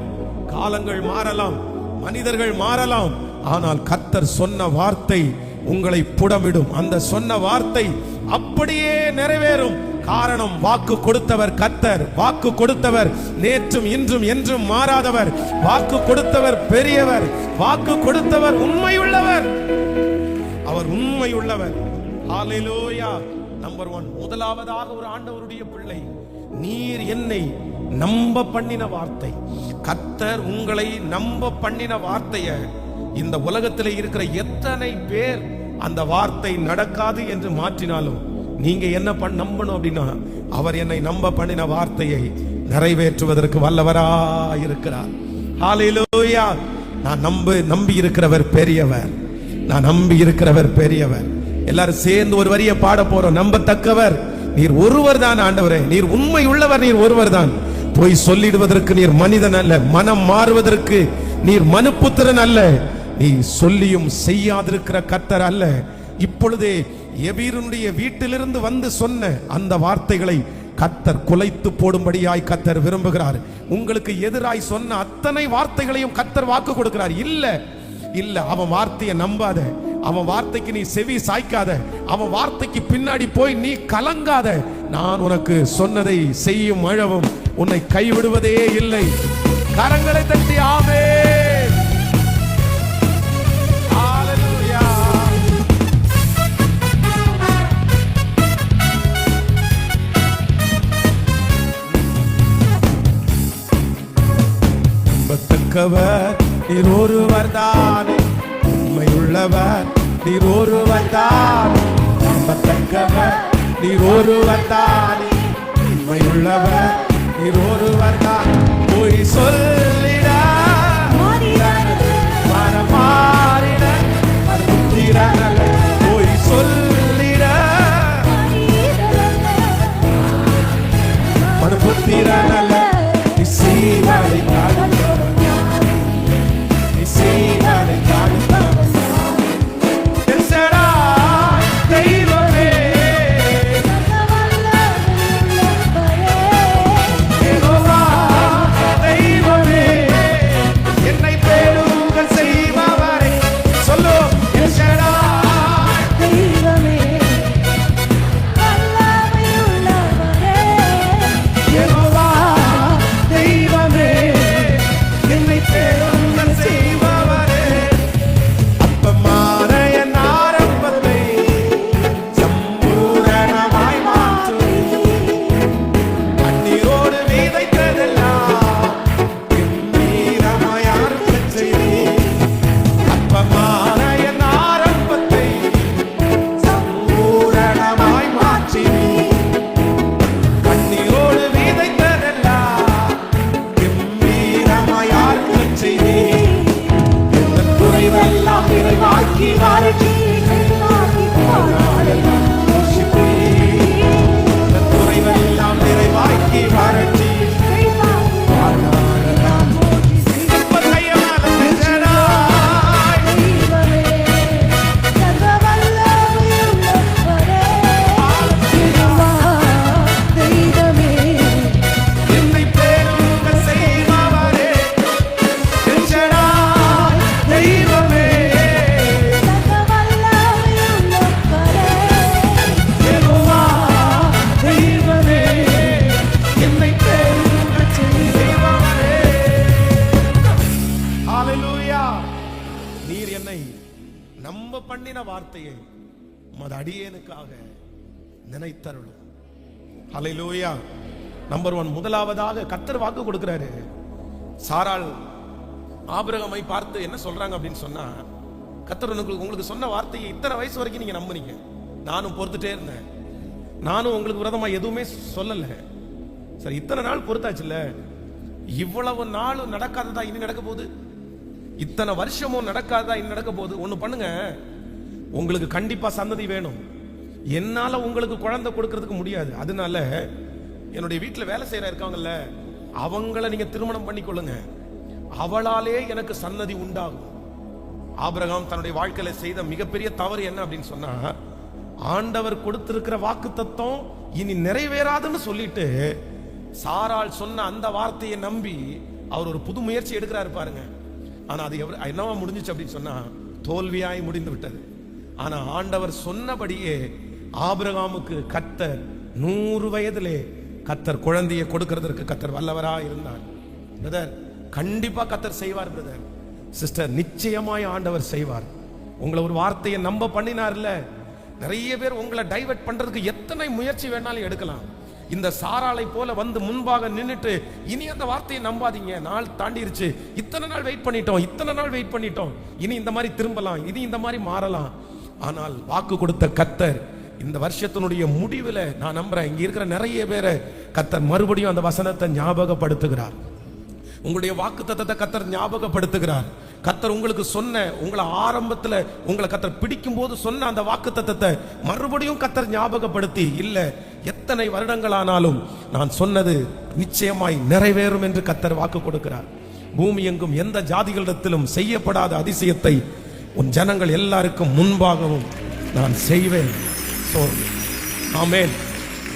காலங்கள் மாறலாம், மனிதர்கள் மாறலாம், ஆனால் கர்த்தர் சொன்ன வார்த்தை உங்களை புடமிடும். அந்த சொன்ன வார்த்தை அப்படியே நிறைவேறும். காரணம், வாக்கு கொடுத்தவர் கர்த்தர், வாக்கு கொடுத்தவர் நேற்றும் இன்றும் என்றும் மாறாதவர், வாக்கு கொடுத்தவர் பெரியவர், வாக்கு கொடுத்தவர் உண்மையுள்ளவர், அவர் உண்மையுள்ளவர். ஹல்லேலூயா. நம்பர் 1, முதலாவதாக ஒரு ஆண்டவருடைய பிள்ளை, நீர் என்னை நம்ப பண்ணின வார்த்தை, கர்த்தர் உங்களை நம்ப பண்ணின வார்த்தையை இந்த உலகத்தில் இருக்கிற எத்தனை பேர் அந்த வார்த்தை நடக்காது என்று மாற்றினாலும் நீங்க என்ன நம்பணும் அப்படின்னா, அவர் என்னை நம்ப பண்ணின வார்த்தையை நிறைவேற்றுவதற்கு வல்லவராயிருக்கிறார். ஹல்லேலூயா. நான் நம்பி இருக்கிறவர் பெரியவர், நான் நம்பி இருக்கிறவர் பெரியவர். எல்லாரும் சேர்ந்து ஒரு வரியை பாட போறோம். நம்பத்தக்கவர் நீர் ஒருவர் தான் ஆண்டவரே, நீர் உண்மை உள்ளவர், நீர் ஒருவர் தான். போய் சொல்லிடுவதற்கு நீர் மனிதன் அல்ல, மனம் மாறுவதற்கு நீர் மனுப்புத்திரன் அல்ல, நீ சொல்லியும் செய்யாதிருக்கிற கர்த்தர் அல்ல. இப்பொழுதே எபீருடைய வீட்டிலிருந்து வந்து சொன்ன அந்த வார்த்தைகளை கர்த்தர் குலைத்து போடும்படியாய் கர்த்தர் விரும்புகிறார். உங்களுக்கு எதிராய் சொன்ன அத்தனை வார்த்தைகளையும் கர்த்தர் வாக்கு கொடுக்கிறார். இல்ல அவன் வார்த்தையை நம்பாத, அவன் வார்த்தைக்கு நீ செவி சாய்க்காத, அவன் வார்த்தைக்கு பின்னாடி போய் நீ கலங்காத. நான் உனக்கு சொன்னதை செய்யும் அளவும் உன்னை கைவிடுவதே இல்லை. கரங்களை தட்டி ஆமென். ஹல்லேலூயா. நம்பத்தக்கவர் நீர் ஒருவர் தானே, உண்மையுள்ளவர் நீர் ஒருவர் தானே, நம்பத்தக்கவர் நீர் ஒருவர் தானே, உண்மையுள்ளவர் நீர் ஒருவர் தான். பொய் சொல்லிட மனம் மாறிட புத்திரனல்ல, பொய் சொல்லிட மன புத்திரனல்ல, நீ செய்வதை காண்பவன், நீ செய்வதை காண்பவன். தெய்வமே தெய்வமே என்னை பேருங்கள் செய்பவரே, சொல்லு தெய்வமே தெய்வமே என்னை பேருங்கள் செய்பவரே. அப்பமான என் ஆரம்பத்தை சம்பூரணமாய் மாற்றும், கண்ணீரோடு விதைத்ததெல்லாம் கம்பீரமாய் அறுக்கச் செய்தீர். அப்பமான என் ஆரம்பத்தை சம்பூரணமாய் மாற்றினீர், கண்ணீரோடு விதைத்ததெல்லாம் கம்பீரமாய் அறுக்கச் செய்தீர். எங்கள் குறைவெல்லாம் நிறைவாக்கி வாழ்த்தி குறைவெல்லாம் நிறைவாக்கி வாழ்த்தி என்னை பேருங்கள் செய்பவரே, தெய்வமே தெய்வமே என்னை பேருங்கள் செய்பவரே. ஹல்லேலூயா. நீர் என்னை நம்ப பண்ணின வார்த்தையை உமது அடியேனுக்காக நினைத்தருளும். ஹல்லேலூயா. நம்பர் 1, முதலாவதாக கர்த்தர் வாக்கு கொடுக்கிறாரு. சாராள் ஆபிரகாமை பார்த்து என்ன சொல்றாங்க அப்படின்னு சொன்னா, கர்த்தர் உங்களுக்கு சொன்ன வார்த்தையை இத்தனை வயசு வரைக்கும் நீங்க நம்புனீங்க, நானும் பொறுத்துட்டே இருந்தேன், நானும் உங்களுக்கு விரோதமா எதுவுமே சொல்லல, சரி இத்தனை நாள் பொறுத்தாச்சுல்ல, இவ்வளவு நாள் நடக்காததா இனி நடக்க போகுது, இத்தனை வருஷமும் நடக்காததா இனி நடக்க போகுது. ஒண்ணு பண்ணுங்க, உங்களுக்கு கண்டிப்பா சந்ததி வேணும், என்னால உங்களுக்கு குழந்தை கொடுக்கறதுக்கு முடியாது, அதனால என்னுடைய வீட்டுல வேலை செய்யற இருக்காங்கல்ல, அவங்கள நீங்க திருமணம் பண்ணிக்கொள்ளுங்க, அவளாலே எனக்கு சன்னதி உண்டாகும். ஆபிரகாம் தன்னுடைய வாழ்க்கையில செய்த மிகப்பெரிய தவறு என்ன அப்படின்னு சொன்னா, ஆண்டவர் கொடுத்திருக்கிற வாக்கு தத்துவம் இனி நிறைவேறாதுன்னு சொல்லிட்டு சாராள் சொன்ன அந்த வார்த்தையை நம்பி அவர் ஒரு புது முயற்சி எடுக்கிறாரு பாருங்க. ஆனா அது என்னவா முடிஞ்சிச்சு அப்படின்னு சொன்னா, தோல்வியாய் முடிந்து விட்டது. ஆனா ஆண்டவர் சொன்னபடியே ஆபிரகாமுக்கு கர்த்தர் 100 வயதிலே கர்த்தர் குழந்தையை கொடுக்கிறதற்கு கர்த்தர் வல்லவரா இருந்தார். பிரதர், கண்டிப்பா கர்த்தர் செய்வார். பிரதர் சிஸ்டர், நிச்சயமாய் ஆண்டவர் செய்வார். உங்களை ஒரு வார்த்தையை நம்ப பண்ணினார்ல, நிறைய பேர் உங்களை டைவர்ட் பண்றதுக்கு எத்தனை முயற்சி வேணாலும் எடுக்கலாம். இந்த சாராளை போல வந்து முன்பாக நின்னுட்டு இனி அந்த வார்த்தையை நம்பாதீங்க, நாள் தாண்டிருச்சு, இத்தனை நாள் வெயிட் பண்ணிட்டோம், இனி இந்த மாதிரி திரும்பலாம், இனி இந்த மாதிரி மாறலாம். ஆனால் வாக்கு கொடுத்த கர்த்தர் இந்த வருஷத்தினுடைய முடிவுல நான் நம்புறேன், இங்க இருக்கிற நிறைய பேரை கர்த்தர் மறுபடியும் அந்த வசனத்தை ஞாபகப்படுத்துகிறார். உங்களுடைய வாக்கு தத்தத்தை கர்த்தர் ஞாபகப்படுத்துகிறார். கர்த்தர் உங்களுக்கு சொன்ன, உங்களை ஆரம்பத்துல உங்களை கர்த்தர் பிடிக்கும் போது சொன்ன அந்த வாக்கு தத்தத்தை மறுபடியும் கர்த்தர் ஞாபகப்படுத்தி, இல்ல எத்தனை வருடங்களானாலும் நான் சொன்னது நிச்சயமாய் நிறைவேறும் என்று கர்த்தர் வாக்கு கொடுக்கிறார். பூமி எங்கும் எந்த ஜாதிகளிடத்திலும் செய்யப்படாத அதிசயத்தை உன் ஜனங்கள் எல்லாருக்கும் முன்பாகவும் நான் செய்வேன். ஆமென்.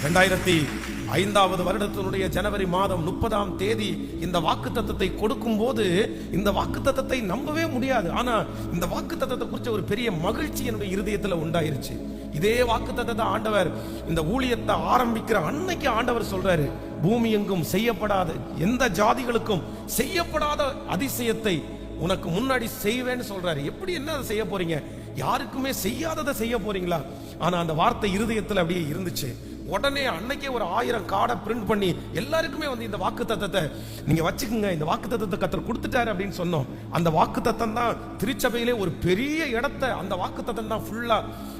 2005 வருடத்தினுடைய ஜனவரி மாதம் 30ஆம் தேதி இந்த வாக்குத்தத்தத்தை கொடுக்கும் போது இந்த வாக்குத்தத்தத்தை நம்பவே முடியாது. ஆனா இந்த வாக்குத்தத்தத்தை குறித்த ஒரு பெரிய மகிழ்ச்சி என்னுடைய இருதயத்துல உண்டாயிருச்சு. இதே வாக்குத்தத்தத்தை ஆண்டவர் இந்த ஊழியத்தை ஆரம்பிக்கிற அன்னைக்கு ஆண்டவர் சொல்றாரு, பூமி எங்கும் செய்யப்படாத எந்த ஜாதிகளுக்கும் செய்யப்படாத அதிசயத்தை உனக்கு முன்னாடி செய்வேன்னு சொல்றாரு. எப்படி என்ன செய்ய போறீங்க? யாருக்குமே செய்யாததை செய்ய போறீங்களா? ஆனா அந்த வார்த்தை இருதயத்துல அப்படியே இருந்துச்சு. உடனே அன்னைக்கே ஒரு 1000 கார்டை பிரிண்ட் பண்ணி எல்லாருக்குமே வந்து இந்த வாக்குத்தத்தத்தை நீங்க வச்சுக்கோங்க, இந்த வாக்குத்தத்தத்தை கர்த்தர் கொடுத்துட்டாரு அப்படின்னு சொன்னோம். அந்த வாக்குத்தத்தம் தான் திருச்சபையிலே ஒரு பெரிய இடத்தை, அந்த வாக்குத்தத்தம் தான் ஃபுல்லா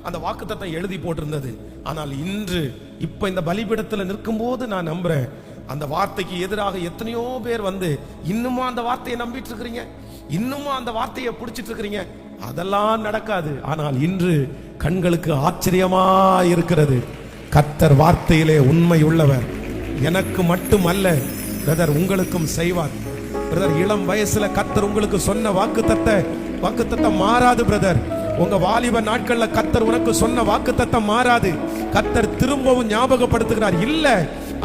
அந்த வாக்குத்தத்தம் எழுதி போட்டிருந்தது. ஆனால் இன்று இப்ப இந்த பலிபீடத்தில் நிற்கும் போது நான் நம்புறேன், அந்த வார்த்தைக்கு எதிராக எத்தனையோ பேர் வந்து இன்னுமா அந்த வார்த்தையை நம்பிட்டு இருக்கிறீங்க, இன்னுமா அந்த வார்த்தையை பிடிச்சிட்டு இருக்கிறீங்க. அதெல்லாம் நடக்காது. ஆனால் இன்று கண்களுக்கு ஆச்சரியமா இருக்கிறது, கர்த்தர் வார்த்தையிலே உண்மை உள்ளவர். எனக்கு மட்டுமல்ல பிரதர், உங்களுக்கும் செய்வார் பிரதர். இளம் வயசுல கர்த்தர் உங்களுக்கு சொன்ன வாக்குத்தத்தம் மாறாது பிரதர். உங்க வாலிப நாட்கள்ல கர்த்தர் உனக்கு சொன்ன வாக்குத்தத்தம் மாறாது. கர்த்தர் திரும்பவும் ஞாபகப்படுத்துகிறார், இல்ல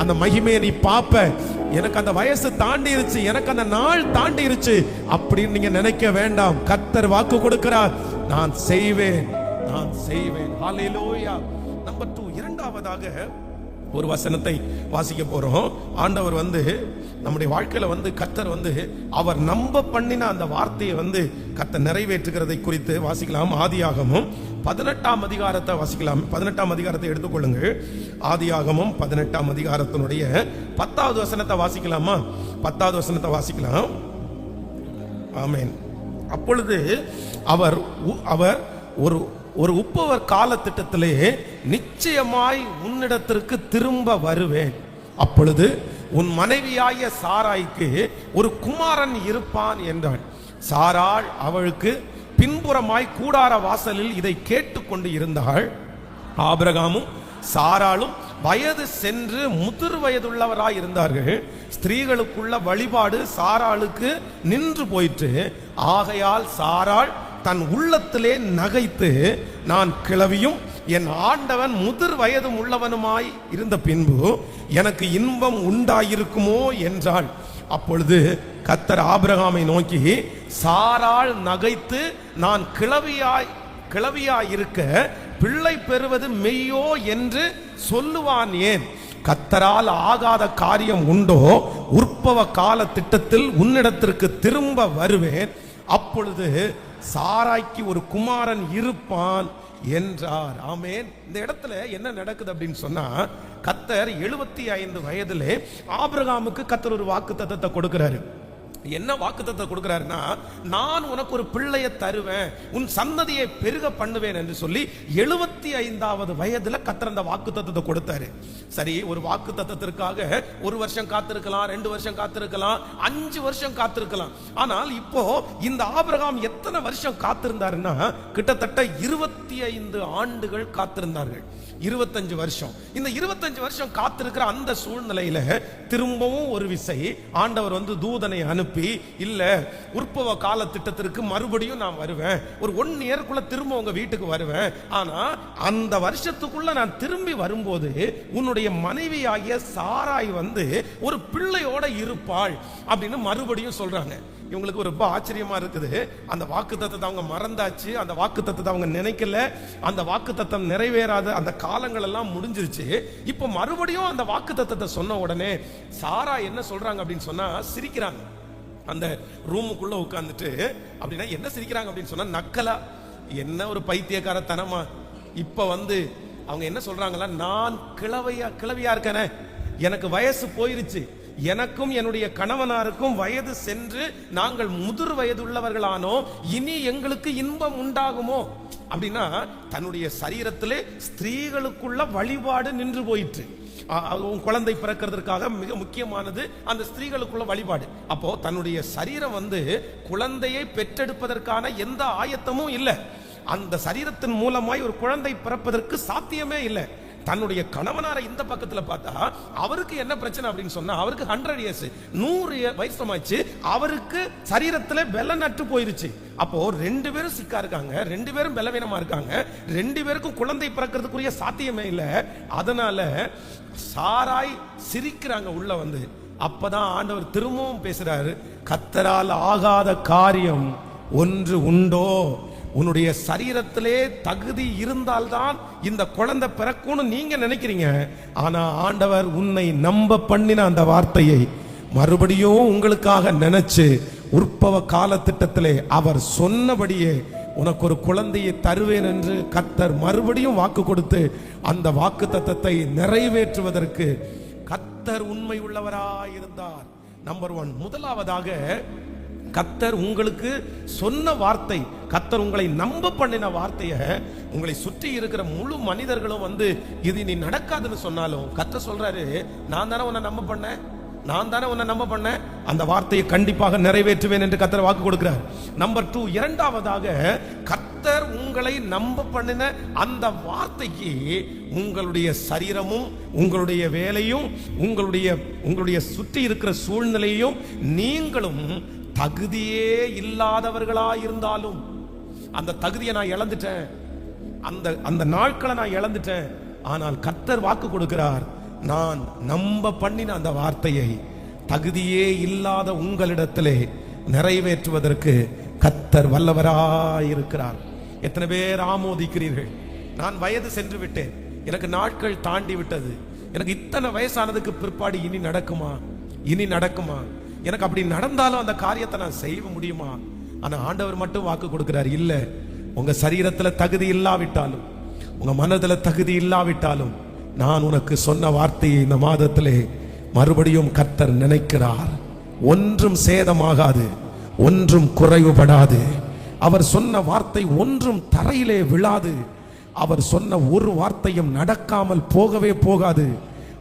அந்த மகிமையை நீ பாப்ப, எனக்கு அந்த வயசு தாண்டிருச்சு, எனக்கு அந்த நாள் தாண்டிருச்சு அப்படின்னு நீங்க நினைக்க வேண்டாம். கர்த்தர் வாக்கு கொடுக்கிறார், நான் செய்வேன், நான் செய்வேன். ஹல்லேலூயா. நம்பர் 2, இரண்டாவதாக ஒரு வசனத்தை வாசிக்க போறோம். ஆண்டவர் வந்து நம்முடைய வாழ்க்கையில வந்து கர்த்தர் வந்து அவர் நம்ப பண்ணின அந்த வார்த்தையை வந்து கர்த்தர் நிறைவேற்றுகிறதை குறித்து வாசிக்கலாம். ஆதியாகமம் 18ஆம் அதிகாரத்தை வாசிக்கலாம். 18ஆம் அதிகாரத்தை எடுத்துக்கொள்ளுங்க. ஆதியாகமம் 18ஆம் அதிகாரத்தினுடைய 10வது வசனத்தை வாசிக்கலாமா? 10வது வசனத்தை வாசிக்கலாம். ஆமென். அப்பொழுது அவர் ஒரு உப்பவர் கால திட்டத்திலே நிச்சயமாய் உன்னிடத்திற்கு திரும்ப வருவேன். அப்பொழுது உன் மனைவியாகிய சாராய்க்கு ஒரு குமாரன் இருப்பான் என்றாள். சாராள் அவளுக்கு பின்புறமாய் கூடார வாசலில் இதை கேட்டுக்கொண்டு இருந்தாள். ஆபிரகாமும் சாராளும் வயது சென்று முதிர் வயதுள்ளவராய் இருந்தார்கள். ஸ்திரீகளுக்குள்ள வழிபாடு சாராளுக்கு நின்று போயிற்று. ஆகையால் சாராள் தன் உள்ளத்திலே நகைத்து, நான் கிழவியும் என் ஆண்டவன் முதிர் வயதும் உள்ளவனுமாய் இருந்த பின்பு எனக்கு இன்பம் உண்டாயிருக்குமோ என்றாள். அப்பொழுது கர்த்தர் ஆபிரகாமை நோக்கி, சாராள் நகைத்து நான் கிழவியாய் இருக்க பிள்ளை பெறுவது மெய்யோ என்று சொல்லுவான் ஏன்? கர்த்தரால் ஆகாத காரியம் உண்டோ? உற்பவ கால திட்டத்தில் உன்னிடத்திற்கு திரும்ப வருவேன். அப்பொழுது சாராய்க்கு ஒரு குமாரன் இருப்பான் என்றார். ஆமென். இந்த இடத்துல என்ன நடக்குது அப்படின்னு சொன்னா, கர்த்தர் 75 வயதிலே ஆபிரகாமுக்கு கர்த்தர் ஒரு வாக்குத்தத்தத்தை கொடுக்கிறாரு. என்ன வாக்குத்தத்தத்தை கொடுக்கிறாருன்னா, நான் உனக்கு ஒரு பிள்ளையை தருவேன், உன் சந்ததியை பெருக பண்ணுவேன் என்று சொல்லி 75வது வயதுல கர்த்தர் அந்த வாக்குத்தத்தத்தை கொடுத்தாரு. சரி, ஒரு வாக்குத்தத்தத்திற்காக 1 வருஷம் காத்திருக்கலாம், 2 வருஷம் காத்திருக்கலாம், 5 வருஷம் காத்திருக்கலாம். ஆனால் இப்போ இந்த ஆபிரகாம் எத்தனை வருஷம் காத்திருந்தாருன்னா, கிட்டத்தட்ட 25 ஆண்டுகள் காத்திருந்தார்கள். 25 வருஷம். இந்த 25 வருஷம் காத்திருக்கிற அந்த சூழ்நிலையில திரும்பவும் ஒரு விசை ஆண்டவர் வந்து தூதனை அனுப்பி, இல்ல உற்பவ கால திட்டத்திற்கு மறுபடியும் நான் வருவேன், ஒரு 1 இயர்க்குள்ள திரும்ப உங்க வீட்டுக்கு வருவேன், ஆனா அந்த வருஷத்துக்குள்ள நான் திரும்பி வரும்போது உன்னுடைய மனைவியாகிய சாராய் வந்து ஒரு பிள்ளையோட இருப்பாள் அப்படின்னு மறுபடியும் சொல்றாங்க. இவங்களுக்கு ரொம்ப ஆச்சரியமா இருக்குது. அந்த வாக்குத்தத்தத்தை அவங்க மறந்தாச்சு, அந்த வாக்குத்தத்தத்தை அவங்க நினைக்கல, அந்த வாக்குத்தத்தம் நிறைவேறாத அந்த காலங்கள் எல்லாம் முடிஞ்சிருச்சு. இப்ப மறுபடியும் அந்த வாக்குத்தத்தத்தை சொன்ன உடனே சாரா என்ன சொல்றாங்க அப்படின்னு சொன்னா, சிரிக்கிறாங்க. அந்த ரூமுக்குள்ள உட்கார்ந்துட்டு அப்படின்னா என்ன சிரிக்கிறாங்க அப்படின்னு சொன்னா, நக்கலா, என்ன ஒரு பைத்தியக்காரத்தனமா. இப்ப வந்து அவங்க என்ன சொல்றாங்களா, நான் கிழவியா இருக்கேனே, எனக்கு வயசு போயிருச்சு, எனக்கும் என்னுடைய கணவனாருக்கும் வயது சென்று நாங்கள் முதிர் வயதுள்ளவர்களானோ, இனி எங்களுக்கு இன்பம் உண்டாகுமோ அப்படின்னா, தன்னுடைய சரீரத்திலே ஸ்திரீகளுக்குள்ள வழிபாடு நின்று போயிற்று. குழந்தை பிறக்கிறதுக்காக மிக முக்கியமானது அந்த ஸ்திரீகளுக்குள்ள வழிபாடு. அப்போ தன்னுடைய சரீரம் வந்து குழந்தையை பெற்றெடுப்பதற்கான எந்த ஆயத்தமும் இல்லை. அந்த சரீரத்தின் மூலமாய் ஒரு குழந்தை பிறப்பதற்கு சாத்தியமே இல்லை. தன்னுடைய கணவனாரை இந்த பக்கத்துல பார்த்தா அவருக்கு என்ன பிரச்சனை அப்படின்னு சொன்னா, அவருக்கு 100 இயர்ஸ் 100 வயசுமாச்சு, அவருக்கு சரீரத்துல பெலம் நட்டு போயிருச்சு. அப்போ 2 பேரும் சிக்கா இருக்காங்க, 2 பேரும் பலவீனமா இருக்காங்க, 2 பேருக்கும் குழந்தை பிறக்கிறதுக்குரிய சாத்தியமே இல்லை. அதனால சாராய் சிரிக்கிறாங்க உள்ள வந்து. அப்பதான் ஆண்டவர் திரும்பவும் பேசுறாரு, கர்த்தரால் ஆகாத காரியம் ஒன்று உண்டோ? உன்னுடைய சரீரத்திலே தகுதி இருந்தால்தான் இந்த குழந்தை பிறக்கும்னு நீங்க நினைக்கிறீங்க. ஆனா ஆண்டவர் உன்னை நம்ப பண்ணின அந்த வார்த்தையை மறுபடியும் உங்களுக்காக நினைச்சு உற்பவ கால திட்டத்திலே அவர் சொன்னபடியே உனக்கு ஒரு குழந்தையை தருவேன் என்று கர்த்தர் மறுபடியும் வாக்கு கொடுத்து அந்த வாக்கு தத்தத்தை நிறைவேற்றுவதற்கு கர்த்தர் உண்மை உள்ளவராயிருந்தார். நம்பர் 1, முதலாவதாக கர்த்தர் உங்களுக்கு சொன்ன வார்த்தை, கர்த்தர் உங்களை நம்ப பண்ணின வார்த்தையை உங்களை சுற்றி இருக்கிற முழு மனிதர்களும் இது நீ நடக்காதுன்னு சொன்னாலும் கர்த்தர் சொல்றாரு, நான் தானே உன்னை நம்ப பண்ணேன், நான் தானே உன்னை நம்ப பண்ணேன், அந்த வார்த்தையை கண்டிப்பாக நிறைவேற்றுவேன் என்று கர்த்தர் வாக்கு கொடுக்கிறார். நம்பர் 2, இரண்டாவதாக கர்த்தர் உங்களை நம்ப பண்ணின அந்த வார்த்தைக்கு உங்களுடைய சரீரமும் உங்களுடைய வேலையும் உங்களுடைய சுற்றி இருக்கிற சூழ்நிலையும் நீங்களும் தகுதியே இல்லாதவர்களா இருந்தாலும், அந்த தகுதியை நான் இழந்துட்டேன், அந்த நாட்களை நான் இழந்துட்டேன், ஆனால் கர்த்தர் வாக்கு கொடுக்கிறார், நான் நம்ப பண்ணின அந்த வார்த்தையை தகுதியே இல்லாத உங்களிடத்திலே நிறைவேற்றுவதற்கு கர்த்தர் வல்லவராயிருக்கிறார். எத்தனை பேர் ஆமோதிக்கிறீர்கள்? நான் வயது சென்று விட்டேன், எனக்கு நாட்கள் தாண்டி விட்டது, எனக்கு இத்தனை வயசானதுக்கு பிற்பாடு இனி நடக்குமா, எனக்கு அப்படி நடந்தாலும் அந்த காரியத்தை நான் செய்ய முடியுமா? ஆனா ஆண்டவர் மட்டும் வாக்கு கொடுக்கிறார், இல்ல, உங்க சரீரத்துல தகுதி இல்லாவிட்டாலும் உங்க மனதுல தகுதி இல்லாவிட்டாலும் நான் உனக்கு சொன்ன வார்த்தையை இந்த மாதத்திலே மறுபடியும் கர்த்தர் நினைக்கிறார். ஒன்றும் சேதமாகாது, ஒன்றும் குறைவுபடாது. அவர் சொன்ன வார்த்தை ஒன்றும் தரையிலே விழாது. அவர் சொன்ன ஒரு வார்த்தையும் நடக்காமல் போகவே போகாது.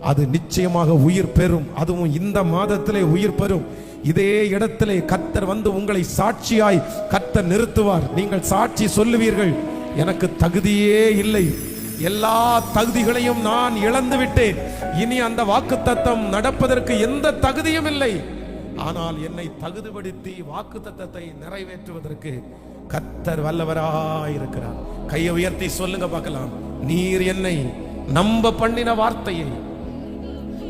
அது நிச்சயமாக உயிர் பெறும். அதுவும் இந்த மாதத்திலே உயிர் பெறும். இதே இடத்திலே கர்த்தர் உங்களை சாட்சியாய் கர்த்தர் நிறுத்துவார். நீங்கள் சாட்சி சொல்லுவீர்கள், எனக்கு தகுதியே இல்லை, எல்லா தகுதிகளையும் நான் இழந்து விட்டேன், இனி அந்த வாக்குத்தத்தம் நடப்பதற்கு எந்த தகுதியும் இல்லை, ஆனால் என்னை தகுதிப்படுத்தி வாக்குத்தத்தத்தை நிறைவேற்றுவதற்கு கர்த்தர் வல்லவராயிருக்கிறார். கையை உயர்த்தி சொல்லுங்க பார்க்கலாம், நீர் என்னை நம்ப பண்ணின வார்த்தையை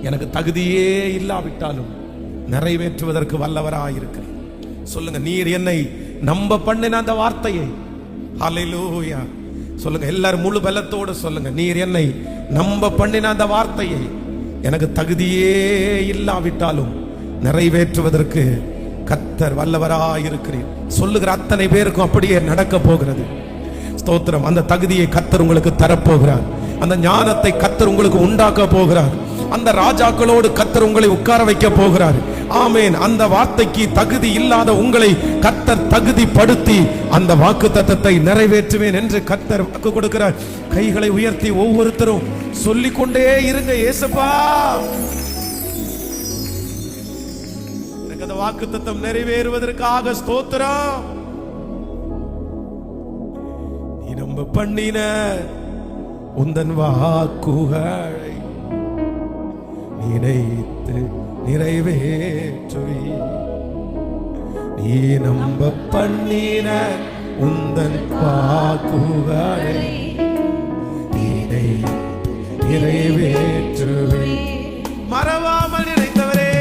எனக்கு தகுதியே இல்லாவிட்டாலும் நிறைவேற்றுவதற்கு வல்லவராயிருக்கிறார். சொல்லுங்க, நீர் என்னை நம்ப பண்ணின அந்த வார்த்தையை. ஹல்லேலூயா. சொல்லுங்க எல்லாரும் முழு பலத்தோடு சொல்லுங்க, நீர் என்னை நம்ப பண்ணின அந்த வார்த்தையை எனக்கு தகுதியே இல்லாவிட்டாலும் நிறைவேற்றுவதற்கு கர்த்தர் வல்லவராயிருக்கிறீர். சொல்லுகிற அத்தனை பேருக்கும் அப்படியே நடக்க போகிறது. ஸ்தோத்திரம். அந்த தகுதியை கர்த்தர் உங்களுக்கு தரப்போகிறார். அந்த ஞானத்தை கர்த்தர் உங்களுக்கு உண்டாக்க போகிறார். அந்த ராஜாக்களோடு கர்த்தர் உங்களை உட்கார வைக்க போகிறார். ஆமேன். அந்த வார்த்தைக்கு தகுதி இல்லாத உங்களை கர்த்தர் தகுதிப்படுத்தி அந்த வாக்குத்தத்தத்தை நிறைவேற்றுவேன் என்று கர்த்தர் வாக்கு கொடுக்கிறார். கைகளை உயர்த்தி ஒவ்வொருத்தரும் சொல்லிக்கொண்டே இருங்க, இயேசுப்பா எனக்கு அந்த வாக்குத்தத்தம் நிறைவேறுவதற்காக ஸ்தோத்திரம். நீ நம்ப பண்ணின உந்தன் வாக்குகளை நினைத்து நிறைவேற்றுவி. நீ நம்ப பண்ணின உந்தன் வாக்குகளை நினைத்து நிறைவேற்றுவி. மறவாமல் நினைத்தவரே,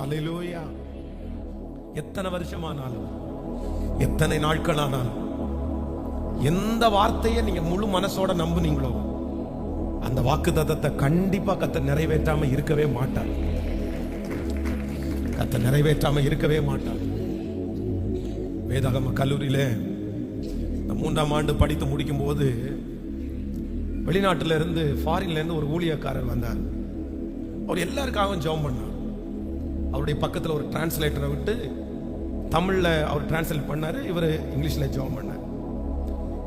ஹல்லேலூயா. எத்தனை வருஷமானாலும், எத்தனை நாட்கள் ஆனாலும், எந்த வார்த்தையை நீங்க முழு மனசோட நம்புனீங்களோ அந்த வாக்குத்தத்தத்தை கண்டிப்பா கர்த்தர் நிறைவேற்றாம இருக்கவே மாட்டார். கர்த்தர் நிறைவேற்றாம இருக்கவே மாட்டார். வேதாகம கல்லூரியில 3ஆம் ஆண்டு படித்து முடிக்கும் போது வெளிநாட்டில இருந்து, ஃபாரின்ல இருந்து ஒரு ஊழியக்காரர் வந்தார். அவர் எல்லாருக்காகவும் ஜெபம் பண்ணார். அவருடைய பக்கத்தில் ஒரு டிரான்ஸ்லேட்டரை விட்டு தமிழ்ல அவர் டிரான்ஸ்லேட் பண்ணாரு, இவர் இங்கிலீஷ்ல ஜெபம் பண்ணார்.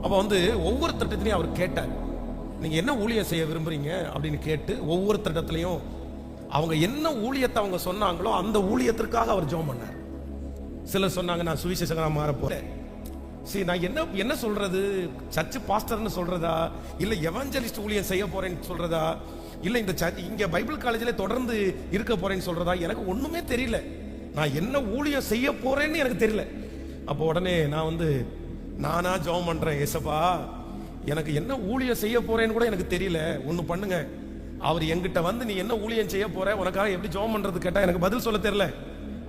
அப்போ ஒவ்வொரு திட்டத்திலையும் அவர் கேட்டார், நீங்க என்ன ஊழியம் செய்ய விரும்புறீங்க அப்படின்னு கேட்டு ஒவ்வொரு திட்டத்திலையும் அவங்க என்ன ஊழியத்தை அவங்க சொன்னாங்களோ அந்த ஊழியத்திற்காக அவர் ஜெபம் பண்ணார். சிலர் சொன்னாங்க, நான் சுவிசேஷகனா மாற போறேன். சரி, நான் என்ன சொல்றது, சர்ச் பாஸ்டர்னு சொல்றதா, இல்ல எவாஞ்சலிஸ்ட் ஊழியம் செய்ய போறேன்னு சொல்றதா, இல்ல இந்த இங்க பைபிள் காலேஜ்ல தொடர்ந்து இருக்க போறேன்னு சொல்றதா, எனக்கு ஒண்ணுமே தெரியல. நான் என்ன ஊழியம் செய்ய போறேன்னு எனக்கு தெரியல. அப்போ உடனே நான் நானா ஜெபம் பண்றேன், ஏசப்பா எனக்கு என்ன ஊழியம் செய்ய போறேன்னு கூட எனக்கு தெரியல, ஒண்ணு பண்ணுங்க. அவர் என்கிட்ட நீ என்ன ஊழியம் செய்ய போற, உனக்காக எப்படி ஜெபம் பண்றது கேட்டா எனக்கு பதில் சொல்ல தெரியல.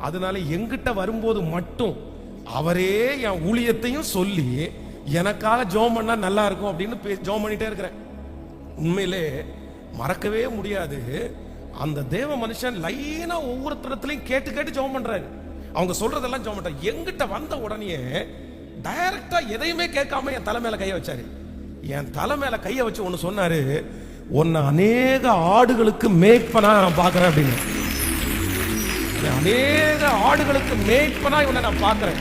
அதனால என்கிட்ட வரும்போது மட்டும் அவரே என் ஊழியத்தையும் சொல்லி எனக்காக ஜெபம் பண்ணா நல்லா இருக்கும் அப்படின்னு ஜெபம் பண்ணிட்டே இருக்கிறேன். உண்மையிலே மறக்கவே முடியாது. அந்த தேவ மனுஷன் லைனா ஒவ்வொரு இடத்துலையும் கேட்டு கேட்டு ஜெபம் பண்றாரு. அவங்க சொல்றதெல்லாம் ஜெபம் பண்றாரு. என்கிட்ட வந்த உடனே டைரக்டா எதையுமே கேட்காம என் தலை மேல கைய வச்சாரு. என் தலை மேல கைய வச்சு ஒன்னு சொன்னாரு, உன்னை அநேக ஆடுகளுக்கு மேய்ப்பனா நான் பாக்குறேன் அப்படின்னு. அநேக ஆடுகளுக்கு மேய்ப்பனா இவனை நான் பாக்குறேன்.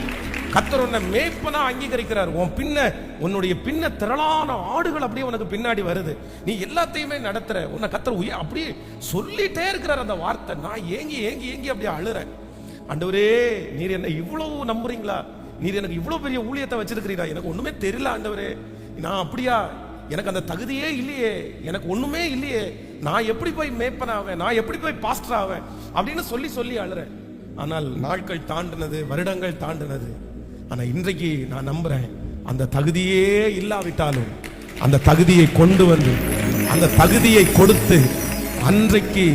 கர்த்தர் உன்னை மேய்ப்பனா அங்கீகரிக்கிறார். உன்னுடைய பின்ன திரளான ஆடுகள் அப்படியே உனக்கு பின்னாடி வருது. நீ எல்லாத்தையுமே நடத்துற. உன்னை கர்த்தர் அப்படியே சொல்லிட்டே இருக்கிறார் அந்த வார்த்தை. நான் ஏங்கி ஏங்கி ஏங்கி அப்படியே அழுறேன். ஆண்டவரே, நீர் என்ன இவ்வளவு நம்புறீங்களா? நீர் எனக்கு இவ்வளவு பெரிய ஊழியத்தை வச்சிருக்கிறீரா? எனக்கு ஒண்ணுமே தெரியல ஆண்டவரே. நான் அப்படியா? எனக்கு அந்த தகுதியே இல்லையே, எனக்கு ஒண்ணுமே இல்லையே. நான் எப்படி போய் மேய்ப்பன் ஆவேன், நான் எப்படி போய் பாஸ்டர் ஆவேன் அப்படின்னு சொல்லி சொல்லி அழுறேன். ஆனால் நாட்கள் தாண்டினது, வருடங்கள் தாண்டினது. ஆனா இன்றைக்கு நான் நம்புறேன், அந்த தகுதியே இல்லாவிட்டாலும் அந்த தகுதியை கொண்டு அந்த தகுதியை கொடுத்து அன்றைக்கு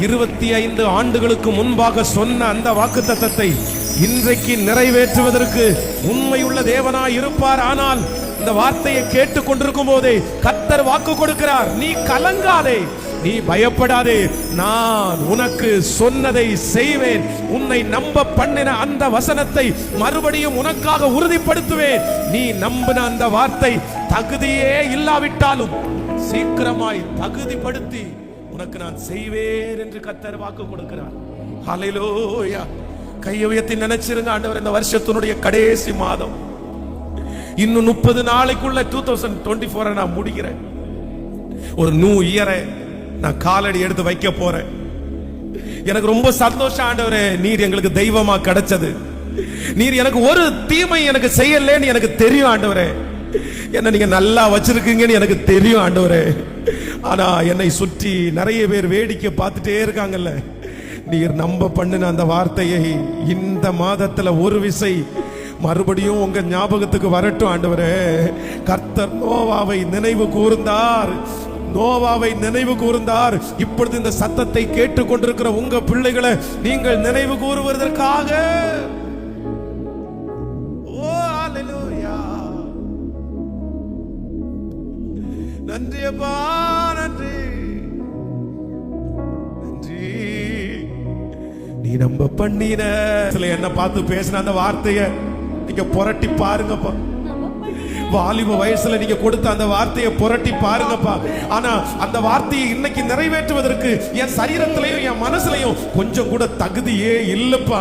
25 ஆண்டுகளுக்கு முன்பாக சொன்ன அந்த வாக்குத்தத்தத்தை இன்றைக்கு நிறைவேற்றுவதற்கு உண்மையுள்ள தேவனாய் இருப்பார். ஆனால் இந்த வார்த்தையை கேட்டுக் கொண்டிருக்கும் போதே கர்த்தர் வாக்கு கொடுக்கிறார், நீ கலங்காதே, நீ பயப்படாதே, நான் உனக்கு சொன்னதை செய்வேன். உன்னை நம்ப பண்ணின அந்த வசனத்தை மறுபடியும் உனக்காக உறுதிப்படுத்துவேன். நீ நம்பின அந்த வார்த்தை தகுதியே இல்லாவிட்டாலும் சீக்கிரமாய் தகுதிப்படுத்தி உனக்கு நான் செய்வேன் என்று கர்த்தர் வாக்கு கொடுக்கிறார். ஹல்லேலூயா. கையை உயர்த்தி நினைச்சிருங்க, ஆண்டவர் இந்த வருஷத்தினுடைய கடைசி மாதம், இன்னும் 30 நாளைக்குள்ள 2024 நான் முடிக்கிறேன். ஒரு நியூ இயரை நான் காலடி எடுத்து வைக்க போறேன். எனக்கு ரொம்ப சந்தோஷம் ஆண்டவரே, நீர் எங்களுக்கு தெய்வமா கிடைச்சது. நீர் எனக்கு ஒரு தீமை எனக்கு செய்யலன்னு எனக்கு தெரியும் ஆண்டவரே. என்ன நீங்க நல்லா வச்சிருக்கீங்கன்னு எனக்கு தெரியும் ஆண்டவரே. ஆனா என்னை சுற்றி நிறைய பேர் வேடிக்கை பார்த்துட்டே இருக்காங்கல்ல. நீர் நம்ப பண்ணின அந்த வார்த்தையை இந்த மாதத்துல ஒரு விசை மறுபடியும் உங்க ஞாபகத்துக்கு வரட்டும் ஆண்டவரே. கர்த்தர் நோவாவை நினைவு கூர்ந்தார், நோவாவை நினைவு கூர்ந்தார். இப்பொழுது இந்த சத்தத்தை கேட்டுக் கொண்டிருக்கிற உங்க பிள்ளைகளை நீங்கள் நினைவு கூறுவதற்காக. ஓ ஹல்லேலூயா. நன்றி அப்பா, நன்றி நன்றி. நீ நம்ப பண்ணின என்ன பார்த்து பேசின அந்த வார்த்தையை நீங்க புரட்டி பாருங்கப்பா. வாலிப வயசுல நீங்க கொடுத்த அந்த வார்த்தையை புரட்டி பாருங்கப்பா. ஆனா அந்த வார்த்தையை இன்னைக்கு நிறைவேற்றுவதற்கு என் சரீரத்திலையும் என் மனசுலையும் கொஞ்சம் கூட தகுதியே இல்லப்பா.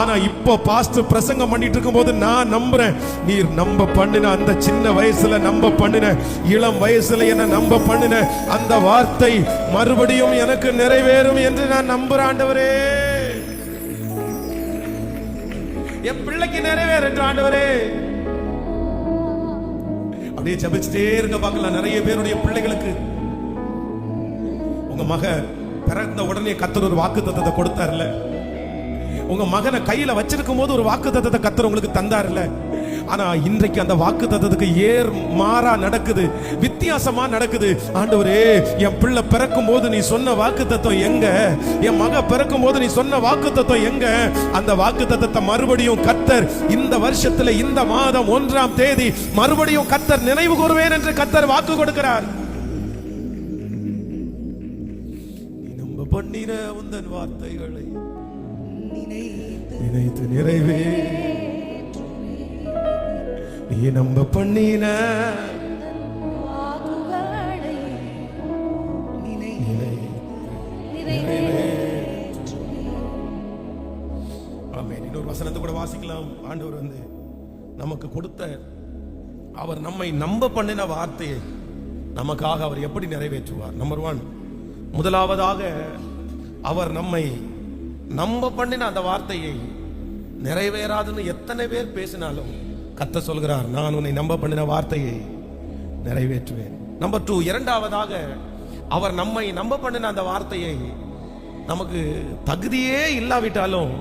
ஆனா இப்போ பாஸ்டர் பிரசங்கம் பண்ணிட்டு இருக்கும் போது நான் நம்புறேன், நீர் நம்ப பண்ணின அந்த சின்ன வயசுல நம்ப பண்ணின, இளம் வயசுல என்ன நம்ப பண்ணின அந்த வார்த்தை மறுபடியும் எனக்கு நிறைவேறும் என்று நான் நம்புறேன் ஆண்டவரே. என் பிள்ளைக்கு நிறைவேறும் ஆண்டவரே. அப்படியே ஜெபிச்சிட்டே இருங்க பார்க்கலாம். நிறைய பேருடைய பிள்ளைகளுக்கு உங்க மக பிறந்த உடனே கர்த்தர் ஒரு வாக்குத்தத்தத்தை கொடுத்தார்ல, உங்க மகனை கையில வச்சிருக்கும் போது ஒரு வாக்குத்தத்தத்தை கர்த்தர் உங்களுக்கு தந்தார்ல, ஆனா இன்றைக்கு அந்த வாக்குத்தத்தத்துக்கு மாறா நடக்குது, வித்தியாசமா நடக்குது. ஆண்டவரே, என் பிள்ளை பிறக்கும் போது நீ சொன்ன வாக்குத்தத்தம் எங்க? என் மக பிறக்கும் போது நீ சொன்ன வாக்குத்தத்தம் எங்க? அந்த வாக்குத்தத்தத்தை மறுபடியும் கர்த்தர் இந்த வருஷத்துல இந்த மாதம் 1ஆம் தேதி மறுபடியும் கர்த்தர் நினைவு கூறுவேன் என்று கர்த்தர் வாக்கு கொடுக்கிறார். பண்ணின உந்தன் வார்த்தைகளை நினைத்து நிறைவே நீ நம்ப பண்ணின இன்னொரு வசனத்தை கூட வாசிக்கலாம். ஆண்டவர் வந்து நமக்கு கொடுத்த, அவர் நம்மை நம்ப பண்ணின வார்த்தையை நமக்காக அவர் எப்படி நிறைவேற்றுவார்? நம்பர் 1, முதலாவதாக அவர் நம்மை நம்ப பண்ணின அந்த வார்த்தையை நிறைவேறாதுன்னு எத்தனை பேர் பேசினாலும் கர்த்தர் சொல்கிறார், நான் உன்னை நம்ப பண்ணின வார்த்தையை நிறைவேற்றுவேன். நம்பர் 2, இரண்டாவதாக அவர் நம்மை நம்ப பண்ணின அந்த வார்த்தையை நமக்கு தகுதியே இல்லாவிட்டாலும்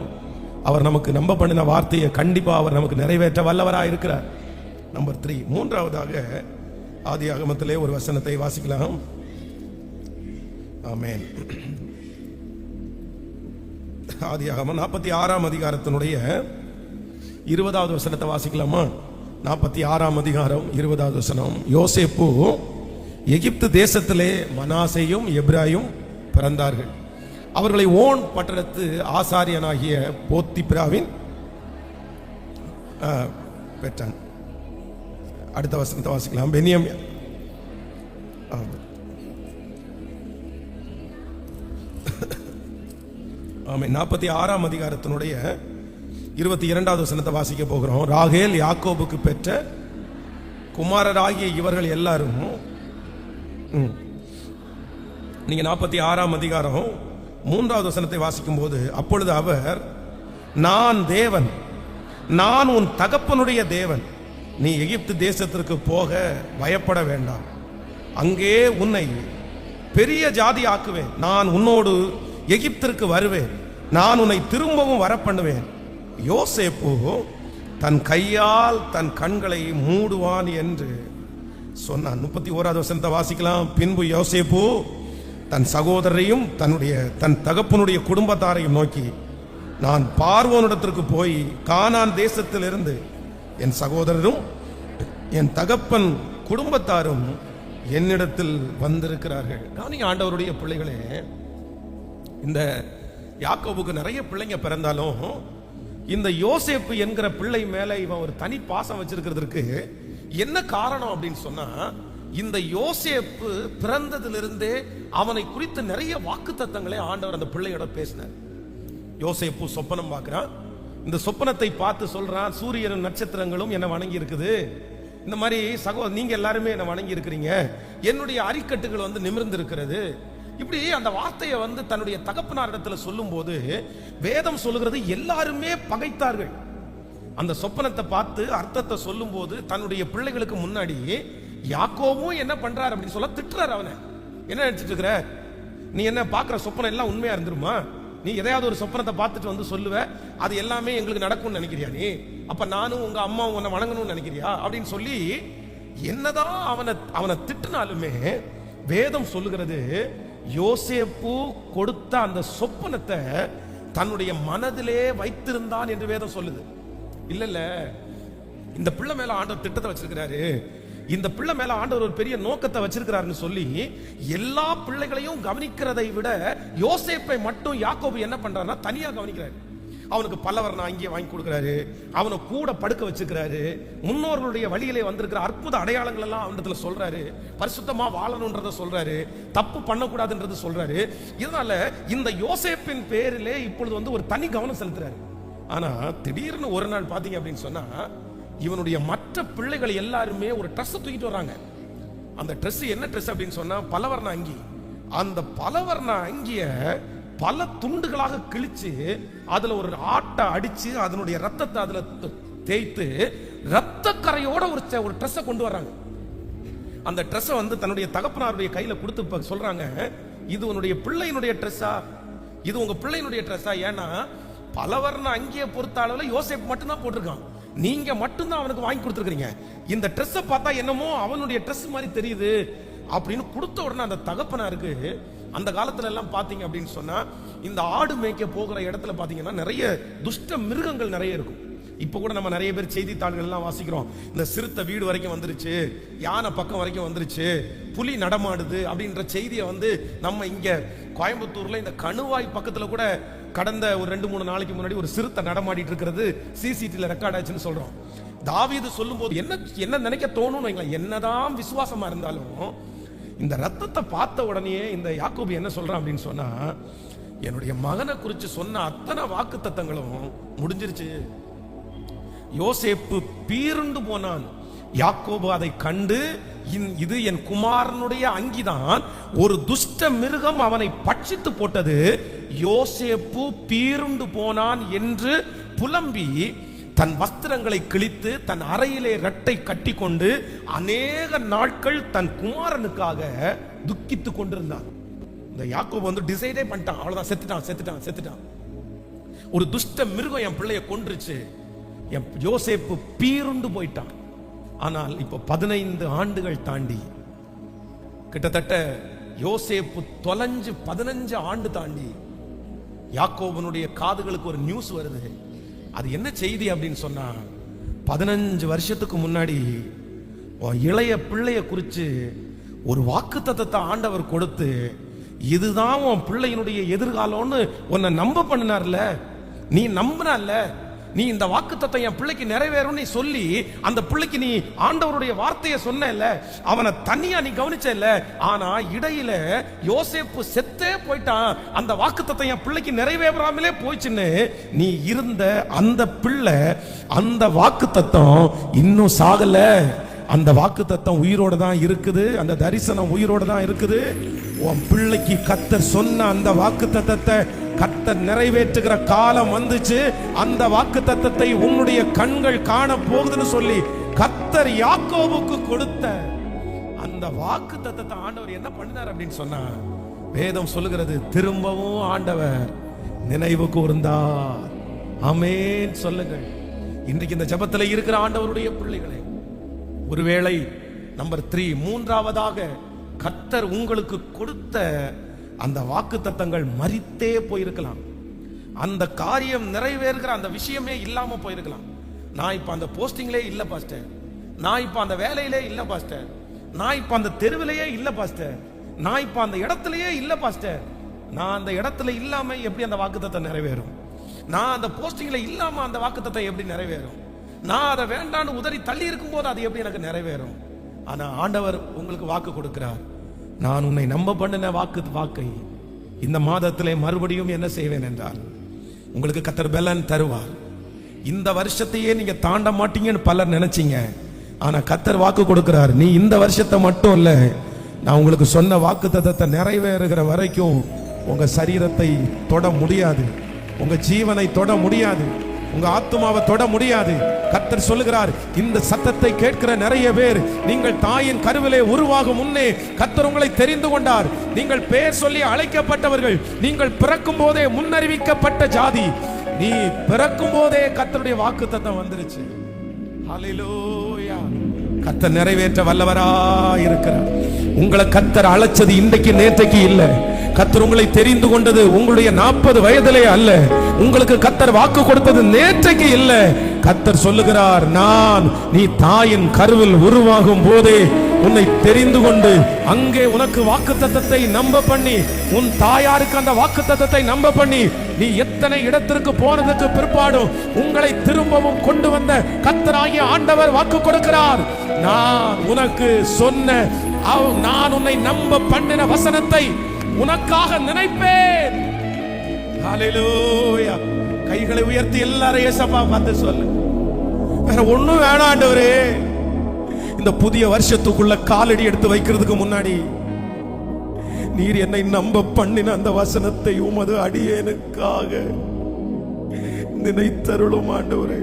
அவர் நமக்கு நம்ப பண்ணின வார்த்தையை கண்டிப்பா அவர் நமக்கு நிறைவேற்ற வல்லவராக இருக்கிறார். நம்பர் 3, மூன்றாவதாக ஆதியாகமத்திலே ஒரு வசனத்தை வாசிக்கலாம். ஆமென். ஆதியாகமம் 46ஆம் அதிகாரத்தினுடைய 20வது வசனத்தை வாசிக்கலாமா? 46ஆம் அதிகாரம் 20வது வசனம். யோசேப்பு எகிப்து தேசத்திலே மனாசேயும் எப்ராயும் பிறந்தார்கள். அவர்களை ஓன் பட்டணத்து ஆசாரியனாகிய போத்திபிராவின் பெற்றான். அடுத்த வசனத்தை வாசிக்கலாம். பென்யாமின் 46ஆம் அதிகாரத்தினுடைய 22வது வசனத்தை வாசிக்க போகிறோம். ராகேல் யாக்கோபுக்கு பெற்ற குமாரராகிய இவர்கள் எல்லாரும், நீங்க 46ஆம் அதிகாரம் 3வது வசனத்தை வாசிக்கும் போது, அப்பொழுது அவர், நான் தேவன், நான் உன் தகப்பனுடைய தேவன், நீ எகிப்து தேசத்திற்கு போக பயப்பட வேண்டாம், அங்கே உன்னை பெரிய ஜாதி ஆக்குவேன், நான் உன்னோடு எகிப்திற்கு வருவேன், நான் உன்னை திரும்பவும் வரப்பண்ணுவேன். யோசேப்பு தன் கையால் தன் கண்களை மூடுவான் என்று சொன்னான். 31வது வசனத்தை வாசிக்கலாம். பின்பு யோசேப்பு தன் சகோதரரையும் தன் தகப்பனுடைய குடும்பத்தாரையும் நோக்கி, நான் பார்வோனிடத்திற்கு போய் கானான் தேசத்திலிருந்து என் சகோதரரும் என் தகப்பன் குடும்பத்தாரும் என்னிடத்தில் வந்திருக்கிறார்கள். கவனிங்க ஆண்டவருடைய பிள்ளைகளே, இந்த யாக்கோபுக்கு நிறைய பிள்ளைங்க பிறந்தாலும் இந்த யோசேப்பு என்கிற பிள்ளை மேல இவன் ஒரு தனி பாசம் வச்சிருக்கிறதுக்கு என்ன காரணம் அப்படின்னு சொன்னா, இந்த யோசேப்பு பிறந்ததிலிருந்தே அவனை குறித்து நிறைய வாக்குத்தத்தங்களை ஆண்டவர் அந்த பிள்ளையோட பேசினார். யோசேப்பு சொப்பனம் பார்க்கிறான். இந்த சொப்பனத்தை பார்த்து சொல்றான், சூரியனும் நட்சத்திரங்களும் என்ன வணங்கி இருக்குது, இந்த மாதிரி நீங்க எல்லாருமே என்ன வணங்கி இருக்கிறீங்க, என்னுடைய அரிக்கட்டுகள் வந்து நிமிர்ந்து இருக்கிறது. இப்படி அந்த வார்த்தையை வந்து தன்னுடைய தகப்பனாரிடத்துல சொல்லும் போது வேதம் சொல்லுகிறது எல்லாருமே பகைத்தார்கள். அந்த சொப்பனத்தை பார்த்து அர்த்தத்தை சொல்லும் போது தன்னுடைய பிள்ளைகளுக்கு முன்னாடி யாக்கோவும் என்ன பண்றாரு அப்படின்னு சொல்ல திட்டுறாரு. அவனை என்ன நினைச்சிட்டு இருக்கிற நீ, என்ன பாக்குற சொப்பனம் எல்லாம் உண்மையா இருந்துருமா? நீ எதையாவது ஒரு சொப்பனத்தை பார்த்துட்டு வந்து சொல்லுவ, அது எல்லாமே எங்களுக்கு நடக்கும்னு நினைக்கிறியா? நீ அப்ப நானும் உங்க அம்மாவும் உன்னை வணங்கணும்னு நினைக்கிறியா அப்படின்னு சொல்லி என்னதான் அவனை திட்டினாலுமே வேதம் சொல்லுகிறது, யோசேப்பு கொடுத்த அந்த சொப்பனத்தை தன்னுடைய மனதிலே வைத்திருந்தான் என்று வேதம் சொல்லுது. இல்ல இந்த பிள்ளை மேல ஆண்டவர் திட்டத்தை வச்சிருக்கிறாரு, இந்த பிள்ளை மேல ஆண்டவர் ஒரு பெரிய நோக்கத்தை வச்சிருக்கிறாருன்னு சொல்லி எல்லா பிள்ளைகளையும் கவனிக்கிறதை விட யோசேப்பை மட்டும் யாக்கோபு என்ன பண்றாருன்னா தனியா கவனிக்கிறாரு. அவனுக்கு பல்லவர்ண அங்கேயே வாங்கி கொடுக்கிறாரு, அவனை கூட படுக்க வச்சுக்கிறாரு, முன்னோர்களுடைய வழியிலே வந்திருக்கிற அற்புத அடையாளங்கள் எல்லாம் அவனிடத்துல சொல்றாரு, பரிசுத்தமா வாழணும்ன்றத சொல்றாரு, தப்பு பண்ணக்கூடாதுன்றது சொல்றாரு. இதனால இந்த யோசேப்பின் பேரிலே இப்பொழுது வந்து ஒரு தனி கவனம் செலுத்துறாரு. ஆனா திடீர்னு ஒரு நாள் பாத்தீங்க அப்படின்னு சொன்னா, இவனுடைய மற்ற பிள்ளைகள் எல்லாருமே ஒரு ட்ரெஸ் தூக்கிட்டு வர்றாங்க. அந்த ட்ரெஸ் என்ன ட்ரெஸ் அப்படின்னு சொன்னா பலவர்ண அங்கி. அந்த பலவர்ண அங்கிய பல துண்டுகளாக கிழிச்சு அதுல ஒரு ஆட்டை அடிச்சு அதனுடைய ரத்தத்தை அதுல தேய்த்து ரத்தக்கரையோட ஒரு ட்ரெஸ்ஸை கொண்டு வர்றாங்க. அந்த ட்ரெஸ்ஸை வந்து தன்னுடைய தகப்பனாருடைய கையில கொடுத்து சொல்றாங்க, இது உன்னுடைய பிள்ளையினுடைய ட்ரெஸ்ஸா, இது உங்க பிள்ளையினுடைய ட்ரெஸ்ஸா? ஏன்னா பலவர்ண அங்கியை பொறுத்த அளவுல யோசேப்பு மட்டும்தான் போட்டிருக்கான். நீங்க மட்டும்தான் அவனுக்கு வாங்கி கொடுத்துருக்கீங்க. இந்த ட்ரெஸ்ஸை பார்த்தா என்னமோ அவனுடைய ட்ரெஸ் மாதிரி தெரியுது அப்படின்னு கொடுத்த உடனே அந்த தகப்பனாருக்கு, அந்த காலத்துல எல்லாம் பாத்தீங்க அப்படின்னு சொன்னா இந்த ஆடு மேய்க்க போகிற இடத்துல பாத்தீங்கன்னா நிறைய துஷ்ட மிருகங்கள் நிறைய இருக்கும். இப்ப கூட நம்ம நிறைய பேர் செய்தித்தாள்கள் எல்லாம் வாசிக்கிறோம், இந்த சிறுத்தை வீடு வரைக்கும் வந்துருச்சு, யானை பக்கம் வரைக்கும் வந்துருச்சு, புலி நடமாடுது அப்படின்ற செய்தியை நம்ம இங்க கோயம்புத்தூர்ல இந்த கணுவாய் பக்கத்துல கூட கடந்த ஒரு 2-3 நாளைக்கு முன்னாடி ஒரு சிறுத்தை நடமாடிட்டு இருக்கிறது சிசிடிவில ரெக்கார்ட் ஆச்சுன்னு சொல்றோம். தாவீது சொல்லும் போது என்ன நினைக்க தோணும், என்னதான் விசுவாசமா இருந்தாலும் இந்த ரத்தத்தை பார்த்த உடனே இந்த யாக்கோபு என்ன சொல்றான் அப்படின்னு சொன்னா, என்னுடைய மகனை குறித்து சொன்ன அத்தனை வாக்கு தத்தங்களும் முடிஞ்சிருச்சு. யோசேப்பு பீருண்டு போனான். யாக்கோபு அதை கண்டு, இது என் குமாரனுடைய அங்கிதான், ஒரு துஷ்ட மிருகம் அவனை பட்சித்து போட்டது, யோசேப்பு பீருண்டு போனான் என்று புலம்பி தன் வஸ்திரங்களை கிழித்து தன் அறையிலே ரட்டை கட்டி கொண்டு அநேக நாட்கள் தன் குமாரனுக்காக துக்கித்துக் கொண்டிருந்தான். இந்த யாக்கோபு டிசைடே பண்ணிட்டான், அவ்வளவுதான், செத்துட்டான். ஒரு துஷ்ட மிருகம் என் பிள்ளைய கொன்றுச்சு, என் யோசேப்பு பீருண்டு போயிட்டான். ஆனால் இப்ப 15 ஆண்டுகள் தாண்டி, கிட்டத்தட்ட யோசேப்பு தொலைஞ்சு 15 ஆண்டு தாண்டி யாக்கோபனுடைய காதுகளுக்கு ஒரு நியூஸ் வருது. அது என்ன செய்தி அப்படின்னு சொன்னா, 15 வருஷத்துக்கு முன்னாடி இளைய பிள்ளைய குறிச்சு ஒரு வாக்குத்தத்தத்தை ஆண்டவர் கொடுத்து, இதுதான் உன் பிள்ளையினுடைய எதிர்காலம்னு உன்னை நம்ப பண்ணினார்ல, நீ நம்பினால, நீ இந்த வாக்குத்தத்தம் என் பிள்ளைக்கு நிறைவேறும் நீ சொல்லி அந்த பிள்ளைக்கு நீ ஆண்டவருடைய வார்த்தையை சொன்ன, அவனை தனியா நீ கவனிச்ச. ஆனா இடையில யோசேப்பு செத்தே போயிட்டான், அந்த வாக்குத்தத்தம் என் பிள்ளைக்கு நிறைவேறாமலே போயிடுச்சுன்னு நீ இருந்த அந்த பிள்ளை, அந்த வாக்குத்தத்தம் இன்னும் சாகல, அந்த வாக்குத்தத்தம் உயிரோட தான் இருக்குது, அந்த தரிசனம் உயிரோட தான் இருக்குது. உன் பிள்ளைக்கு கர்த்தர் சொன்ன அந்த வாக்குத்தத்தத்தை கர்த்தர் நிறைவேற்றுகிற காலம் வந்துச்சு. அந்த வாக்குத்தத்தத்தை உன்னுடைய கண்கள் காண போகுதுன்னு சொல்லி கர்த்தர் யாக்கோபுக்கு கொடுத்த அந்த வாக்குத்தத்தத்தை ஆண்டவர் என்ன பண்ணினார் அப்படின்னு சொன்னா, வேதம் சொல்லுகிறது, திரும்பவும் ஆண்டவர் நினைவு கூர்ந்தார். ஆமென் சொல்லுங்கள். இன்றைக்கு இந்த ஜெபத்தில் இருக்கிற ஆண்டவருடைய பிள்ளைகளே, ஒருவேளை நம்பர் 3, மூன்றாவதாக கர்த்தர் உங்களுக்கு கொடுத்த அந்த வாக்குத்தத்தங்கள் மரித்தே போயிருக்கலாம். அந்த காரியம் நிறைவேறுகிற அந்த விஷயமே இல்லாம போயிருக்கலாம். நான் இப்ப அந்த போஸ்டிங்லே இல்ல பாஸ்டர், நான் இப்ப அந்த வேலையிலே இல்ல பாஸ்டர், நான் இப்ப அந்த தெருவிலேயே இல்ல பாஸ்டர், நான் இப்ப அந்த இடத்திலேயே இல்ல பாஸ்டர். நான் அந்த இடத்துல இல்லாம எப்படி அந்த வாக்குத்தத்தம் நிறைவேறும்? நான் அந்த போஸ்டிங்ல இல்லாம அந்த வாக்குத்தத்தம் எப்படி நிறைவேறும்? நான் அதை வேண்டான்னு உதறி தள்ளி இருக்கும் போது அது எப்படி எனக்கு நிறைவேறும்? ஆனா ஆண்டவர் உங்களுக்கு வாக்கு கொடுக்கிறார், நான் உன்னை நம்ப பண்ணின வாக்கை இந்த மாதத்திலே மறுபடியும் என்ன செய்வேன் என்றால், உங்களுக்கு கர்த்தர் பலன் தருவார். இந்த வருஷத்தையே நீங்க தாண்ட மாட்டீங்கன்னு பலர் நினைச்சீங்க, ஆனா கர்த்தர் வாக்கு கொடுக்கிறார், நீ இந்த வருஷத்தை மட்டும் இல்ல, நான் உங்களுக்கு சொன்ன வாக்குத்தத்தத்தை நிறைவேறுகிற வரைக்கும் உங்க சரீரத்தை தொட முடியாது, உங்க ஜீவனை தொட முடியாது, உங்க ஆத்துமாவை தொட முடியாது. கர்த்தர் சொல்லுகிறார், இந்த சத்தத்தை கேட்கிற நிறைய பேர், நீங்கள் தாயின் கருவிலே உருவாகும் முன்னே கர்த்தர் உங்களை தெரிந்து கொண்டார். நீங்கள் பெயர் சொல்லி அழைக்கப்பட்டவர்கள், நீங்கள் பிறக்கும் போதே முன்னறிவிக்கப்பட்ட ஜாதி. நீ பிறக்கும் போதே கர்த்தருடைய வாக்குத்தத்தம் வந்துருச்சு. ஹல்லேலூயா. கர்த்தர் நிறைவேற்ற வல்லவரா இருக்கிறார். உங்களை கர்த்தர் அழைச்சது இன்றைக்கு நேற்றைக்கு இல்ல. கர்த்தர் உங்களை தெரிந்து கொண்டது உங்களுடைய 40 வயதிலே அல்ல. உங்களுக்கு கர்த்தர் வாக்கு கொடுத்தது நேற்றைக்கு இல்ல. கர்த்தர் சொல்லுகிறார், நான் நீ தாயின் கருவில் உருவாகும் போதே உன்னை தெரிந்து கொண்டு அங்கே உனக்கு வாக்குத்தத்தத்தை நம்ப பண்ணி, உன் தாயாருக்கு அந்த வாக்குத்தத்தத்தை நம்ப பண்ணி, நீ எத்தனை இடத்திற்கு போனதுக்கு பிற்பாடும் உங்களை திரும்பவும் கொண்டு வந்த கர்த்தராகிய ஆண்டவர் வாக்கு கொடுக்கிறார். நான் உனக்கு சொன்ன, நான் உன்னை நம்ப பண்ணின வசனத்தை உனக்காக நினைப்பேன். ஹல்லேலூயா. கைகளை உயர்த்தி எல்லாரும் ஏசப்பா பார்த்து சொல்லு, வேற ஒண்ணும் வேணாம் ஆண்டவரே. இந்த புதிய வருஷத்துக்குள்ள காலடி எடுத்து வைக்கிறதுக்கு முன்னாடி நீர் என்னை நம்ப பண்ணின அந்த வசனத்தை உமது அடியேனுக்காக நினைத்தருளும் ஆண்டவரே.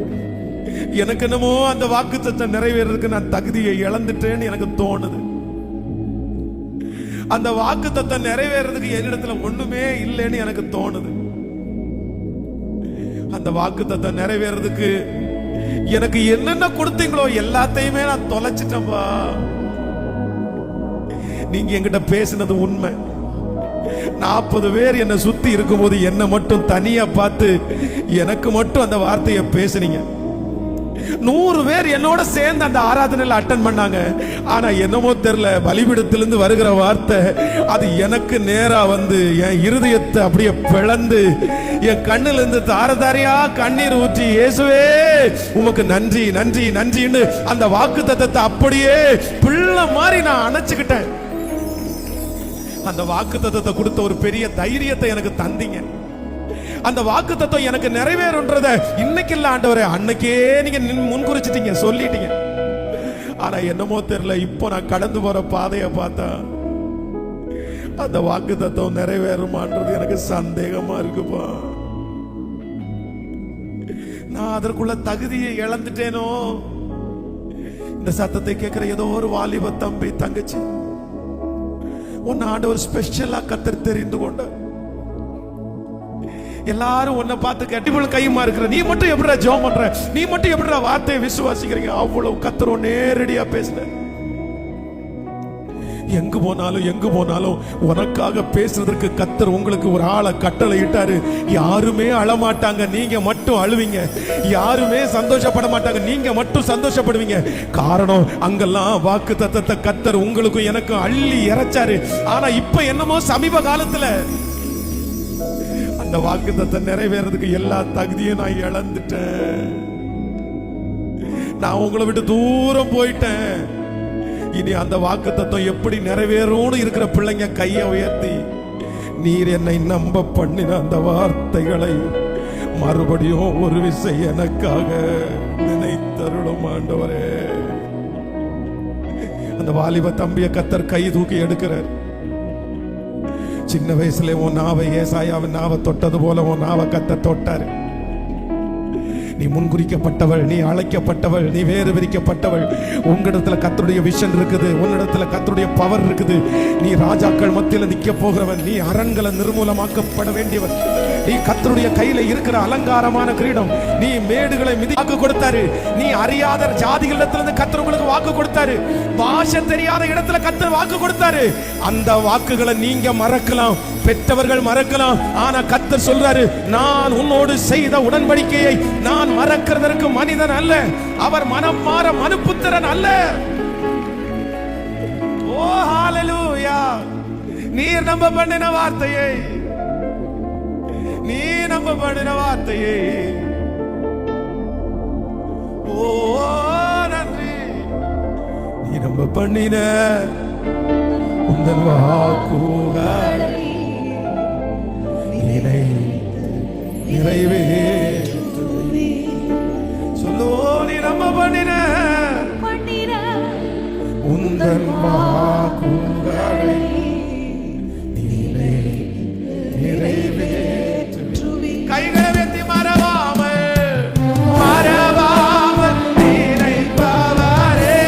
எனக்கு என்னமோ அந்த வாக்குத்தத்தை நிறைவேறதுக்கு நான் தகுதியை இழந்துட்டேன்னு எனக்கு தோணுது. அந்த வாக்குத்தத்தை நிறைவேறதுக்கு என்னிடத்துல ஒண்ணுமே இல்லைன்னு எனக்கு தோணுது. அந்த வாக்குத்தத்தை நிறைவேறதுக்கு எனக்கு என்னென்ன கொடுத்தீங்களோ எல்லாத்தையுமே நான் தொலைச்சிட்டேன்பா. நீங்க என்கிட்ட பேசினது உண்மை. 40 பேர் என்னை சுத்தி இருக்கும்போது என்ன மட்டும் தனியா பார்த்து எனக்கு மட்டும் அந்த வார்த்தையை பேசுனீங்க. 100 பேர் என்னோட சேர்ந்து அந்த ஆராதனையில் அட்டன் பண்ணாங்க. ஆனா என்னமோ தெரியல, பலிபீடத்திலிருந்து வருகிற வார்த்தை அது எனக்கு நேரா வந்து என் இருதயத்தை அப்படியே பிளந்து என் கண்ணுல இருந்து தாரதாரியா கண்ணீர் ஊற்றி, இயேசுவே உமக்கு நன்றி நன்றி நன்றின்னு அந்த வாக்கு தத்தத்தை அப்படியே பிள்ளை மாதிரி நான் அணைச்சுக்கிட்டேன். அந்த வாக்கு தத்தத்தை கொடுத்த ஒரு பெரிய தைரியத்தை எனக்கு தந்தீங்க. அந்த வாக்கு தத்துவம் எனக்கு நிறைவேறுன்றத இன்னைக்கு இல்ல ஆண்டவரே, அன்னைக்கே நீங்க முன்குறிச்சிட்டீங்க, சொல்லிட்டீங்க. ஆனா என்னமோ தெரியல, இப்போ நான் கடந்து போற பாதையை பார்த்தா அந்த வாக்கு தத்துவம் நிறைவேறுமான்றது எனக்கு சந்தேகமா இருக்குப்பா. நான் அதற்குள்ள தகுதியை இழந்துட்டேனோ. இந்த சத்தத்தை கேட்கிற ஏதோ ஒரு வாலிப தம்பி தங்கச்சி, உன்னை ஆண்டவர் ஸ்பெஷலா கத்தர் தெரிந்து கொண்ட. எல்லாரும் உன்னை பார்த்து கட்டிபுள் கையுமா இருக்கிற, நீ மட்டும் எப்படிடா ஜெபம் பண்ற, நீ மட்டும் எப்படிடா வார்த்தையை விசுவாசிக்கிறீங்க. அவ்வளவு கத்தரும் நேரடியா பேசுன. எங்கு போனாலும் உனக்காக பேசுறதுக்கு கத்தர் உங்களுக்கு ஒரு ஆளை கட்டளை இட்டாரு. யாருமே அழமாட்டாங்க, நீங்க மட்டும் அழுவீங்க. யாருமே சந்தோஷப்பட மாட்டாங்க, நீங்க மட்டும் சந்தோஷப்படுவீங்க. காரணம், அங்கெல்லாம் வாக்கு தத்தத்தை கத்தர் உங்களுக்கு எனக்கு அள்ளி இறைச்சாரு. ஆனா இப்ப என்னமோ சமீப காலத்துல அந்த வாக்குத்தத்தை நிறைவேறதுக்கு எல்லா தகுதியும் நான் இழந்துட்டேன். நான் உங்களை விட்டு தூரம் போயிட்டேன். இனி அந்த வாக்குத்தத்தம் எப்படி நிறைவேறும்னு இருக்கிற பிள்ளைங்க கையை உயர்த்தி, நீர் என்னை நம்ப பண்ணின அந்த வார்த்தைகளை மறுபடியும் ஒரு விசை எனக்காக நினைத்தருளும் ஆண்டவரே. அந்த வாலிப தம்பிய கத்தர் கை தூக்கி எடுக்கிறார். சின்ன வயசுல உன் நாவை ஏசாயாவின் நாவை தொட்டது போல உன் நாவை கத்த தொட்டாரு. நீ முன்குறிக்கப்பட்டவள், நீ அழைக்கப்பட்டவள், நீ வேறு விரிக்கப்பட்டவள். உங்களிடத்துல கர்த்தருடைய விஷன் இருக்குது, உன்னிடத்துல கர்த்தருடைய பவர் இருக்குது. நீ ராஜாக்கள் மத்தியில நிக்க போகிறவன், நீ அரண்களை நிர்மூலமாக்கப்பட வேண்டியவன். நீ கர்த்தருடைய கையில இருக்கிற அலங்காரமான கிரீடம். நீ மேடுகளை வாக்கு கொடுத்தாரு. நீ அறியாத ஜாதிகளிடத்துல கர்த்தர் உங்களுக்கு வாக்கு கொடுத்தாரு. பாஷை தெரியாத இடத்துல கர்த்தர் வாக்கு கொடுத்தாரு. அந்த வாக்குகளை நீங்க மறக்கலாம், பெற்றவர்கள் மறக்கலாம். ஆனா கர்த்தர் சொல்றாரு, நான் உன்னோடு செய்த உடன்படிக்கையை நான் மறக்கிறதற்கு மனிதன் அல்ல, அவர் மனம் மாற மனுபுத்திரன் அல்ல. ஓ ஹalleluya. நீர் நம்ப பண்ணின வார்த்தையை, நீ நம்ப பண்ணின வார்த்தையை, ஓ நன்றி. நீ நம்ப பண்ணின உந்தன் வாக்குகளை நிறைவேற்றுவே. சொல்லோ, நீ நம்ப பண்ணின உந்தன் வாக்குகளை நிறைவேற்றுவே. கைகளை வெத்தி மறவாமல் நினைப்பவரே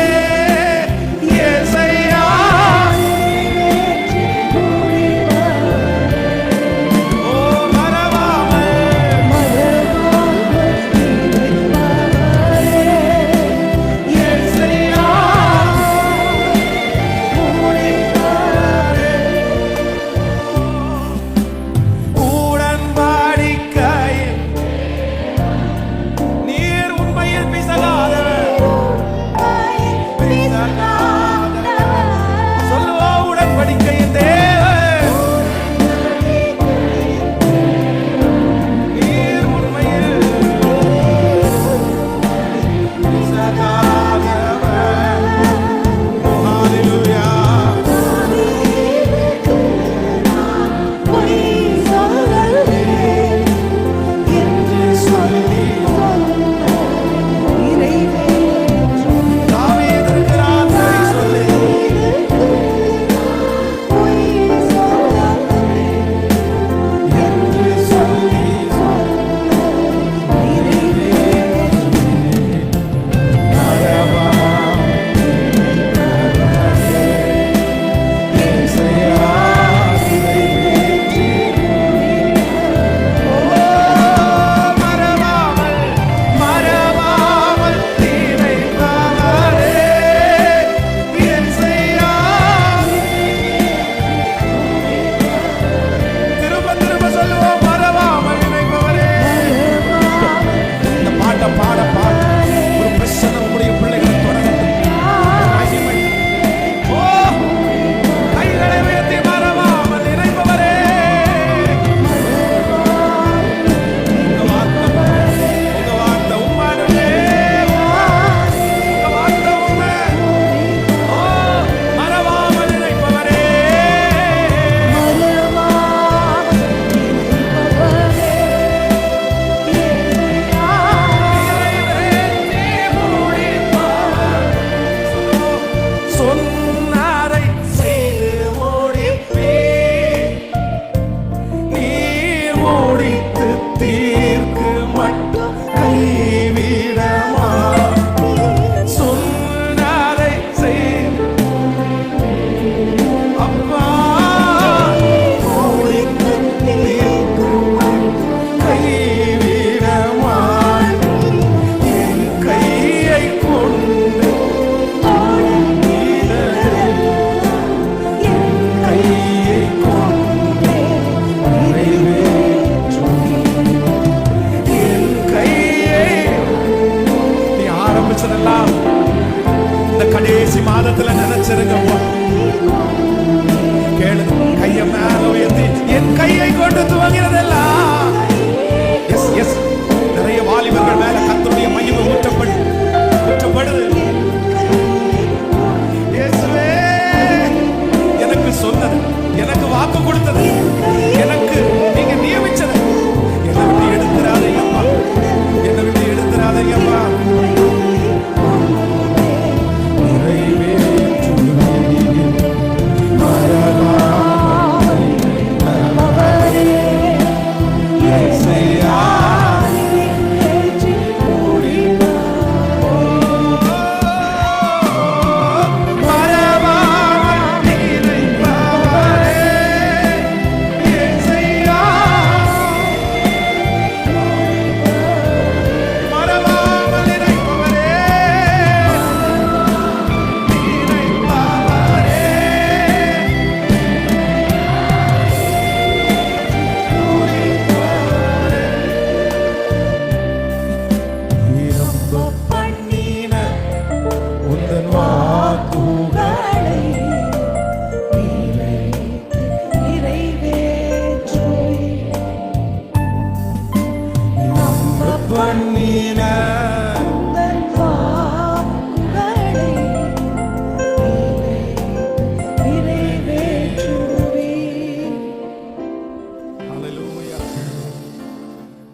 இயேசையா. தீர்க்கு மட்டும் கைவிடமா சொன்னதை செய் அப்பா கைவிடமா என் கையை கொண்டு கையை கொண்டு என் கையை நீ ஆரம்பிச்சதெல்லாம் இந்த கடைசி மாதத்துல நினைச்சிருங்கப்பா. கேளு, கைய மேல உயர்த்தி என் கையை கொண்டு துவங்கிறதெல்லாம். எஸ் எஸ் நிறைய வாலிபர்கள் மேல கர்த்தருடைய மகிமை ஊற்றப்படுது. இயேசுவே, எனக்கு சொன்னது, எனக்கு வாக்கு கொடுத்தது, எனக்கு நீங்க நியமிச்சது என்னை விட்டு எடுத்துறாதீங்கப்பா, என்னை விட்டு எடுத்துறாதீங்கப்பா.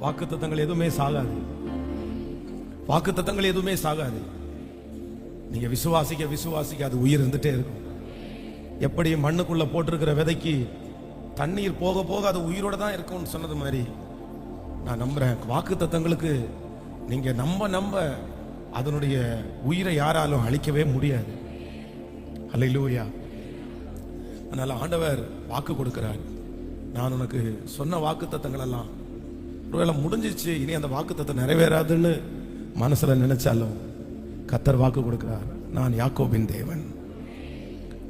வாக்குத்தத்தங்கள் எதுவுமே சாகாது. வாக்குத்தத்தங்கள் எதுவுமே சாகாது. நீங்க விசுவாசிக்க அது உயிர் இருந்துட்டே இருக்கும். எப்படி மண்ணுக்குள்ள போட்டிருக்கிற விதைக்கு தண்ணீர் போக போக அது உயிரோட தான் இருக்கும்னு சொன்னது மாதிரி நான் நம்புறேன். வாக்குத்தத்தங்களுக்கு நீங்க நம்ப அதனுடைய உயிரை யாராலும் அழிக்கவே முடியாது. அல்லேலூயா. அதனால ஆண்டவர் வாக்கு கொடுக்கிறார். நான் உனக்கு சொன்ன வாக்குத்தத்தங்கள் எல்லாம் ஒருவேளை முடிஞ்சிச்சு, இனி அந்த வாக்குத்தத்தம் நிறைவேறாதுன்னு மனசுல நினைச்சாலும் கர்த்தர் வாக்கு கொடுக்கிறார். நான் யாக்கோபின் தேவன்,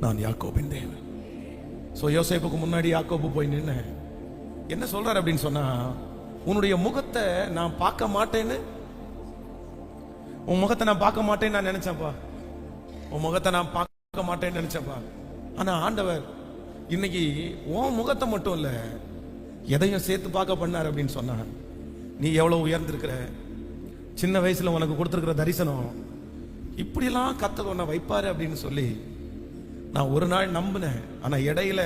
நான் யாக்கோபின் தேவன். சோ யோசேப்புக்கு முன்னாடி யாக்கோபு போய் நின்ன என்ன சொல்றார் அப்படின்னு சொன்னா, உன்னுடைய முகத்தை நான் பார்க்க மாட்டேன்னு, உன் முகத்தை நான் பார்க்க மாட்டேன்னு நான் நினைச்சேன்ப்பா, உன் முகத்தை நான் பார்க்க மாட்டேன்னு நினைச்சேன்ப்பா. ஆனா ஆண்டவர் இன்னைக்கு உன் முகத்தை மட்டும் இல்ல எதையும் சேர்த்து பார்க்க பண்ணார் அப்படின்னு சொன்னா, நீ எவ்வளவு உயர்ந்திருக்கிற, சின்ன வயசுல உனக்கு கொடுத்திருக்கிற தரிசனம், இப்படியெல்லாம் கர்த்தர் உன்னை வைப்பாரு அப்படின்னு சொல்லி நான் ஒரு நாள் நம்பினேன். ஆனா இடையில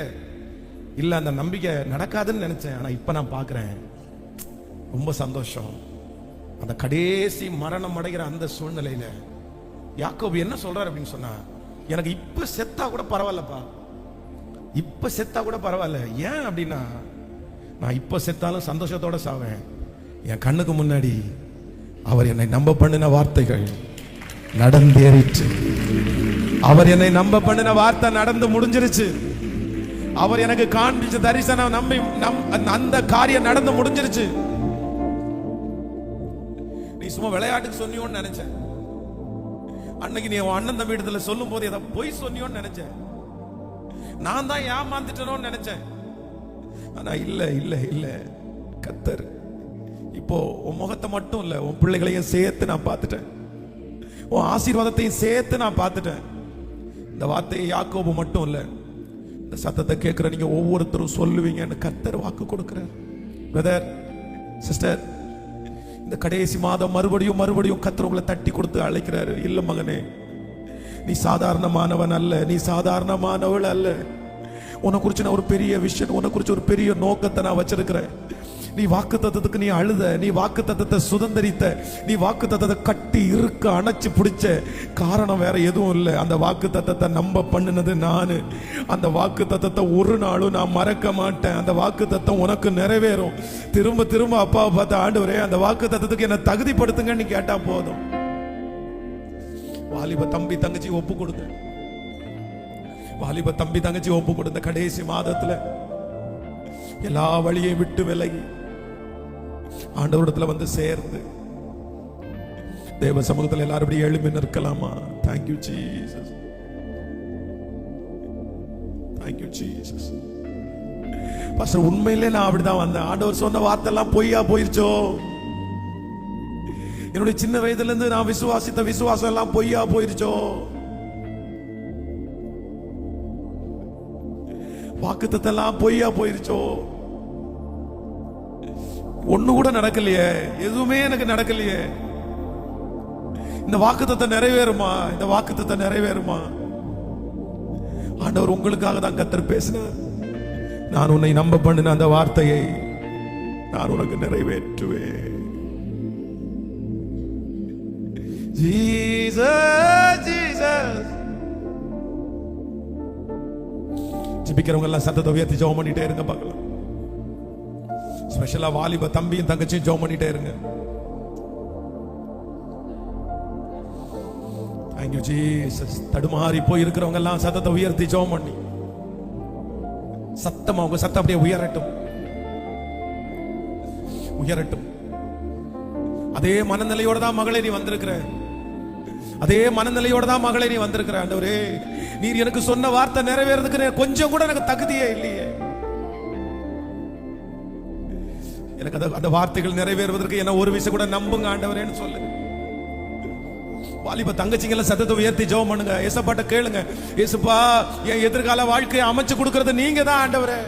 இல்ல அந்த நம்பிக்கை நடக்காதுன்னு நினைச்சேன். ஆனா இப்ப நான் பார்க்கிறேன், ரொம்ப சந்தோஷம். அந்த கடைசி மரணம் அடைகிற அந்த சூழ்நிலையில யாக்கோபு என்ன சொல்றாரு அப்படின்னு சொன்னா, எனக்கு இப்ப செத்தா கூட பரவாயில்லப்பா, இப்ப செத்தா கூட பரவாயில்ல. ஏன் அப்படின்னா, நான் இப்ப செத்தாலும் சந்தோஷத்தோட சாவேன். என் கண்ணுக்கு முன்னாடி அவர் என்னை நம்ப பண்ணின வார்த்தைகள் நடந்தேறிச்சு. அவர் என்னை நம்ப பண்ணின வார்த்தை நடந்து முடிஞ்சிருச்சு. அவர் எனக்கு காண்பிச்ச தரிசனம் நம்பி அந்த காரியம் நடந்து முடிஞ்சிருச்சு. நீ சும்மா விளையாட்டுக்கு சொன்னியோன்னு நினைச்சேன். அன்னைக்கு நீ உன் அண்ணன் தம்பி இடத்துல சொல்லும் போது ஏதாவது பொய் சொன்னியோன்னு நினைச்சேன். நான் தான் ஏமாந்துட்டேனோன்னு நினைச்சேன். ஆனா இல்ல இல்ல இல்ல, கர்த்தர் இப்போ உன் முகத்தை மட்டும் இல்ல, உன் பிள்ளைகளையும் சேர்த்து நான் பார்த்துட்டேன், உன் ஆசீர்வாதத்தையும் சேர்த்து நான் பார்த்துட்டேன். இந்த வார்த்தையை யாக்கோபு மட்டும் இல்ல, இந்த சத்தத்தை கேட்கிற நீங்க ஒவ்வொருத்தரும் சொல்லுவீங்கன்னு கர்த்தர் வாக்கு கொடுக்கிறார். பிரதர், சிஸ்டர், இந்த கடைசி மாதம் மறுபடியும் கர்த்தர் உங்களை தட்டி கொடுத்து அழைக்கிறாரு. இல்ல மகனே, நீ சாதாரணமானவன் அல்ல, நீ சாதாரணமானவள் அல்ல. உன்னை குறிச்சு நான் ஒரு பெரிய விஷயம், உன்னை குறிச்சு ஒரு பெரிய நோக்கத்தை நான் வச்சிருக்கிறேன். நீ வாக்குத்தத்தத்துக்கு நீ அழுத, நீ வாக்குத்தத்தத்தை சுதந்தரித்த, நீ வாக்குத்தத்தத்தை கட்டி இருக்க அணைச்சு பிடிச்ச காரணம் வேற எதுவும் இல்லை. அந்த வாக்குத்தத்தத்தை நம்ப பண்ணினது நானு. அந்த வாக்குத்தத்தத்தை ஒரு நாளும் நான் மறக்க மாட்டேன். அந்த வாக்குத்தத்தம் உனக்கு நிறைவேறும். திரும்ப திரும்ப அப்பாவை பார்த்து, ஆண்டவரே அந்த வாக்குத்தத்தத்துக்கு என்ன தகுதிப்படுத்துங்கன்னு கேட்டா போதும். வாலிப தம்பி தங்கச்சி ஒப்பு கொடுத்த, வாலிப தம்பி தங்கச்சி ஒப்பு கொடுத்த கடைசி மாதத்துல எல்லா வழியை விட்டு விலகி ஆண்டவரிடத்துல வந்து சேர்ந்து தேவ சமூகத்தில் எல்லாரும் இப்படி எழுப்பி நிற்கலாமா? Thank you Jesus, thank you Jesus. Pastor, உண்மையிலே நான் அப்படிதான் வந்தேன். ஆண்டவர் சொன்ன வார்த்தை எல்லாம் பொய்யா போயிருச்சோ? என்னுடைய சின்ன வயதுல இருந்து நான் விசுவாசித்த விசுவாசம் எல்லாம் பொய்யா போயிருச்சோ? வாக்குத்தத்தெல்லாம் பொய்யா போயிருச்சோ? ஒண்ணு கூட நடக்கலையே, எதுவுமே எனக்கு நடக்கலையே. இந்த வாக்குத்தத்தை நிறைவேறுமா? இந்த வாக்குத்தத்தை நிறைவேறுமா? ஆண்டவர் உங்களுக்காக தான் கர்த்தர் பேசினார். நான் உன்னை நம்ப பண்ணின அந்த வார்த்தையை நான் உனக்கு நிறைவேற்றுவேன். Jesus Jesus. ஜெபிக்கிறவங்க எல்லாம் சத்தத்தை உயர்த்தி ஜெபம் பண்ணிட்டே இருங்க பார்க்கலாம். ஸ்பெஷலா வாலிப தம்பியும் தங்கச்சியும் ஜெபம் பண்ணிட்டே இருங்க. Thank you Jesus. தடுமாறி போய் இருக்கிறவங்க எல்லாம் சத்தத்தை உயர்த்தி ஜெபம் பண்ணி, சத்தமா உங்க சத்தம் அப்படியே உயரட்டும், உயரட்டும். அதே மனநிலையோட தான் மகளே நீ வந்திருக்கிற, அதே மனநிலையோட தான் மகளே நீ வந்திருக்கிற. ஆண்டவரே, நீர் எனக்கு சொன்ன வார்த்தை நிறைவேறதுக்கு கொஞ்சம் கூட எனக்கு தகுதியே இல்லையே. எனக்கு அந்த வார்த்தைகள் நிறைவேறுவதற்கு என்ன ஒரு விஷயம் கூட நம்புங்க ஆண்டவரேன்னு சொல்லு. வாலிப தங்கச்சிங்கள சத்தத்தை உயர்த்தி ஜெபம் பண்ணுங்க. ஏசப்பாட்ட கேளுங்க, ஏசப்பா என் எதிர்கால வாழ்க்கையை அமைச்சு கொடுக்கிறது நீங்க தான் ஆண்டவரே.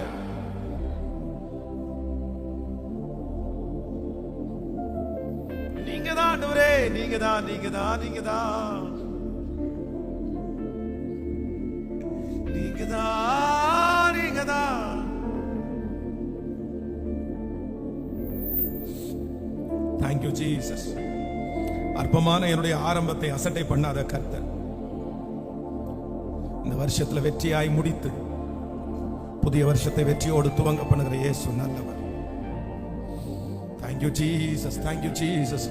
நீங்க தான் ஆண்டவரே, நீங்க தான், நீங்க தான், நீங்க தான், நீங்க தான், நீங்க தான். Thank you Jesus. அற்பமான என்னுடைய ஆரம்பத்தை அசட்டை பண்ணாத கர்த்தர் இந்த வருஷத்துல வெற்றியாய் முடித்து புதிய வருஷத்தை வெற்றியோடு துவங்க பண்ணுகிற இயேசு நல்லவர். Thank you Jesus, thank you Jesus.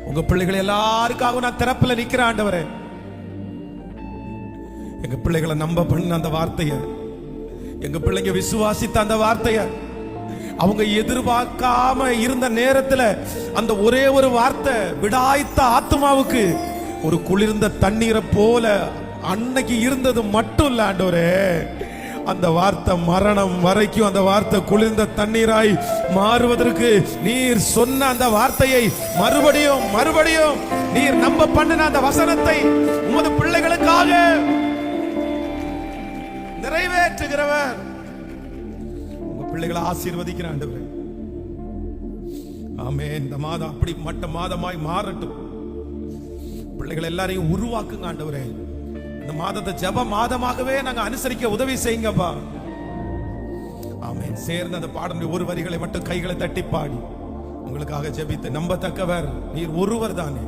உங்க பிள்ளைகள் எல்லாருக்காகவும் நான் திறப்புல நிக்கிறேன் ஆண்டவரே. எங்க பிள்ளைகளை நம்ப பண்ண அந்த வார்த்தையை, எங்க பிள்ளைங்க விசுவாசித்த அந்த வார்த்தையை, அவங்க எதிர்பார்க்காம இருந்த நேரத்துல அந்த ஒரே ஒரு வார்த்தை விடாய்த்த ஆத்மாவுக்கு ஒரு குளிர்ந்த தண்ணீரை போல அன்னைக்கு இருந்தது மட்டும் இல்ல ஆண்டவரே, அந்த வார்த்தை மரணம் வரைக்கும் அந்த வார்த்தை குளிர்ந்த தண்ணீராய் மாறுவதற்கு நீர் சொன்ன அந்த வார்த்தையை மறுபடியும் மறுபடியும் நீர் நம்ப பண்ணின அந்த வசனத்தை உமது பிள்ளைகளுக்காக நிறைவேற்றுகிறவர். பிள்ளைகளை ஆசீர்வதிக்கிற ஆண்டவரே, ஆமென். இந்த மாதம் அப்படி மட்ட மாதமாய் மாறட்டும். பிள்ளைகள் எல்லாரையும் உருவாக்குங்க ஆண்டவரே. இந்த மாதத்தை ஜெப மாதமாகவே நாங்க அனுசரிக்க உதவி செய்யுங்கப்பா. ஆமென். சேர்ந்த அந்த பாடல் ஒரு வரிகளை மட்டும் கைகளை தட்டி பாடி உங்களுக்காக ஜெபித்து நம்பத்தக்கவர் நீர் ஒருவர் தானே.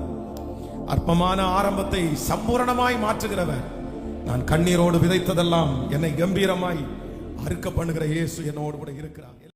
அற்பமான ஆரம்பத்தை சம்பூரணமாய் மாற்றுகிறவர். நான் கண்ணீரோடு விதைத்ததெல்லாம் என்னை கம்பீரமாய் அறுக்க பண்ணுகிற இயேசு என்னோடு கூட இருக்கிறார்.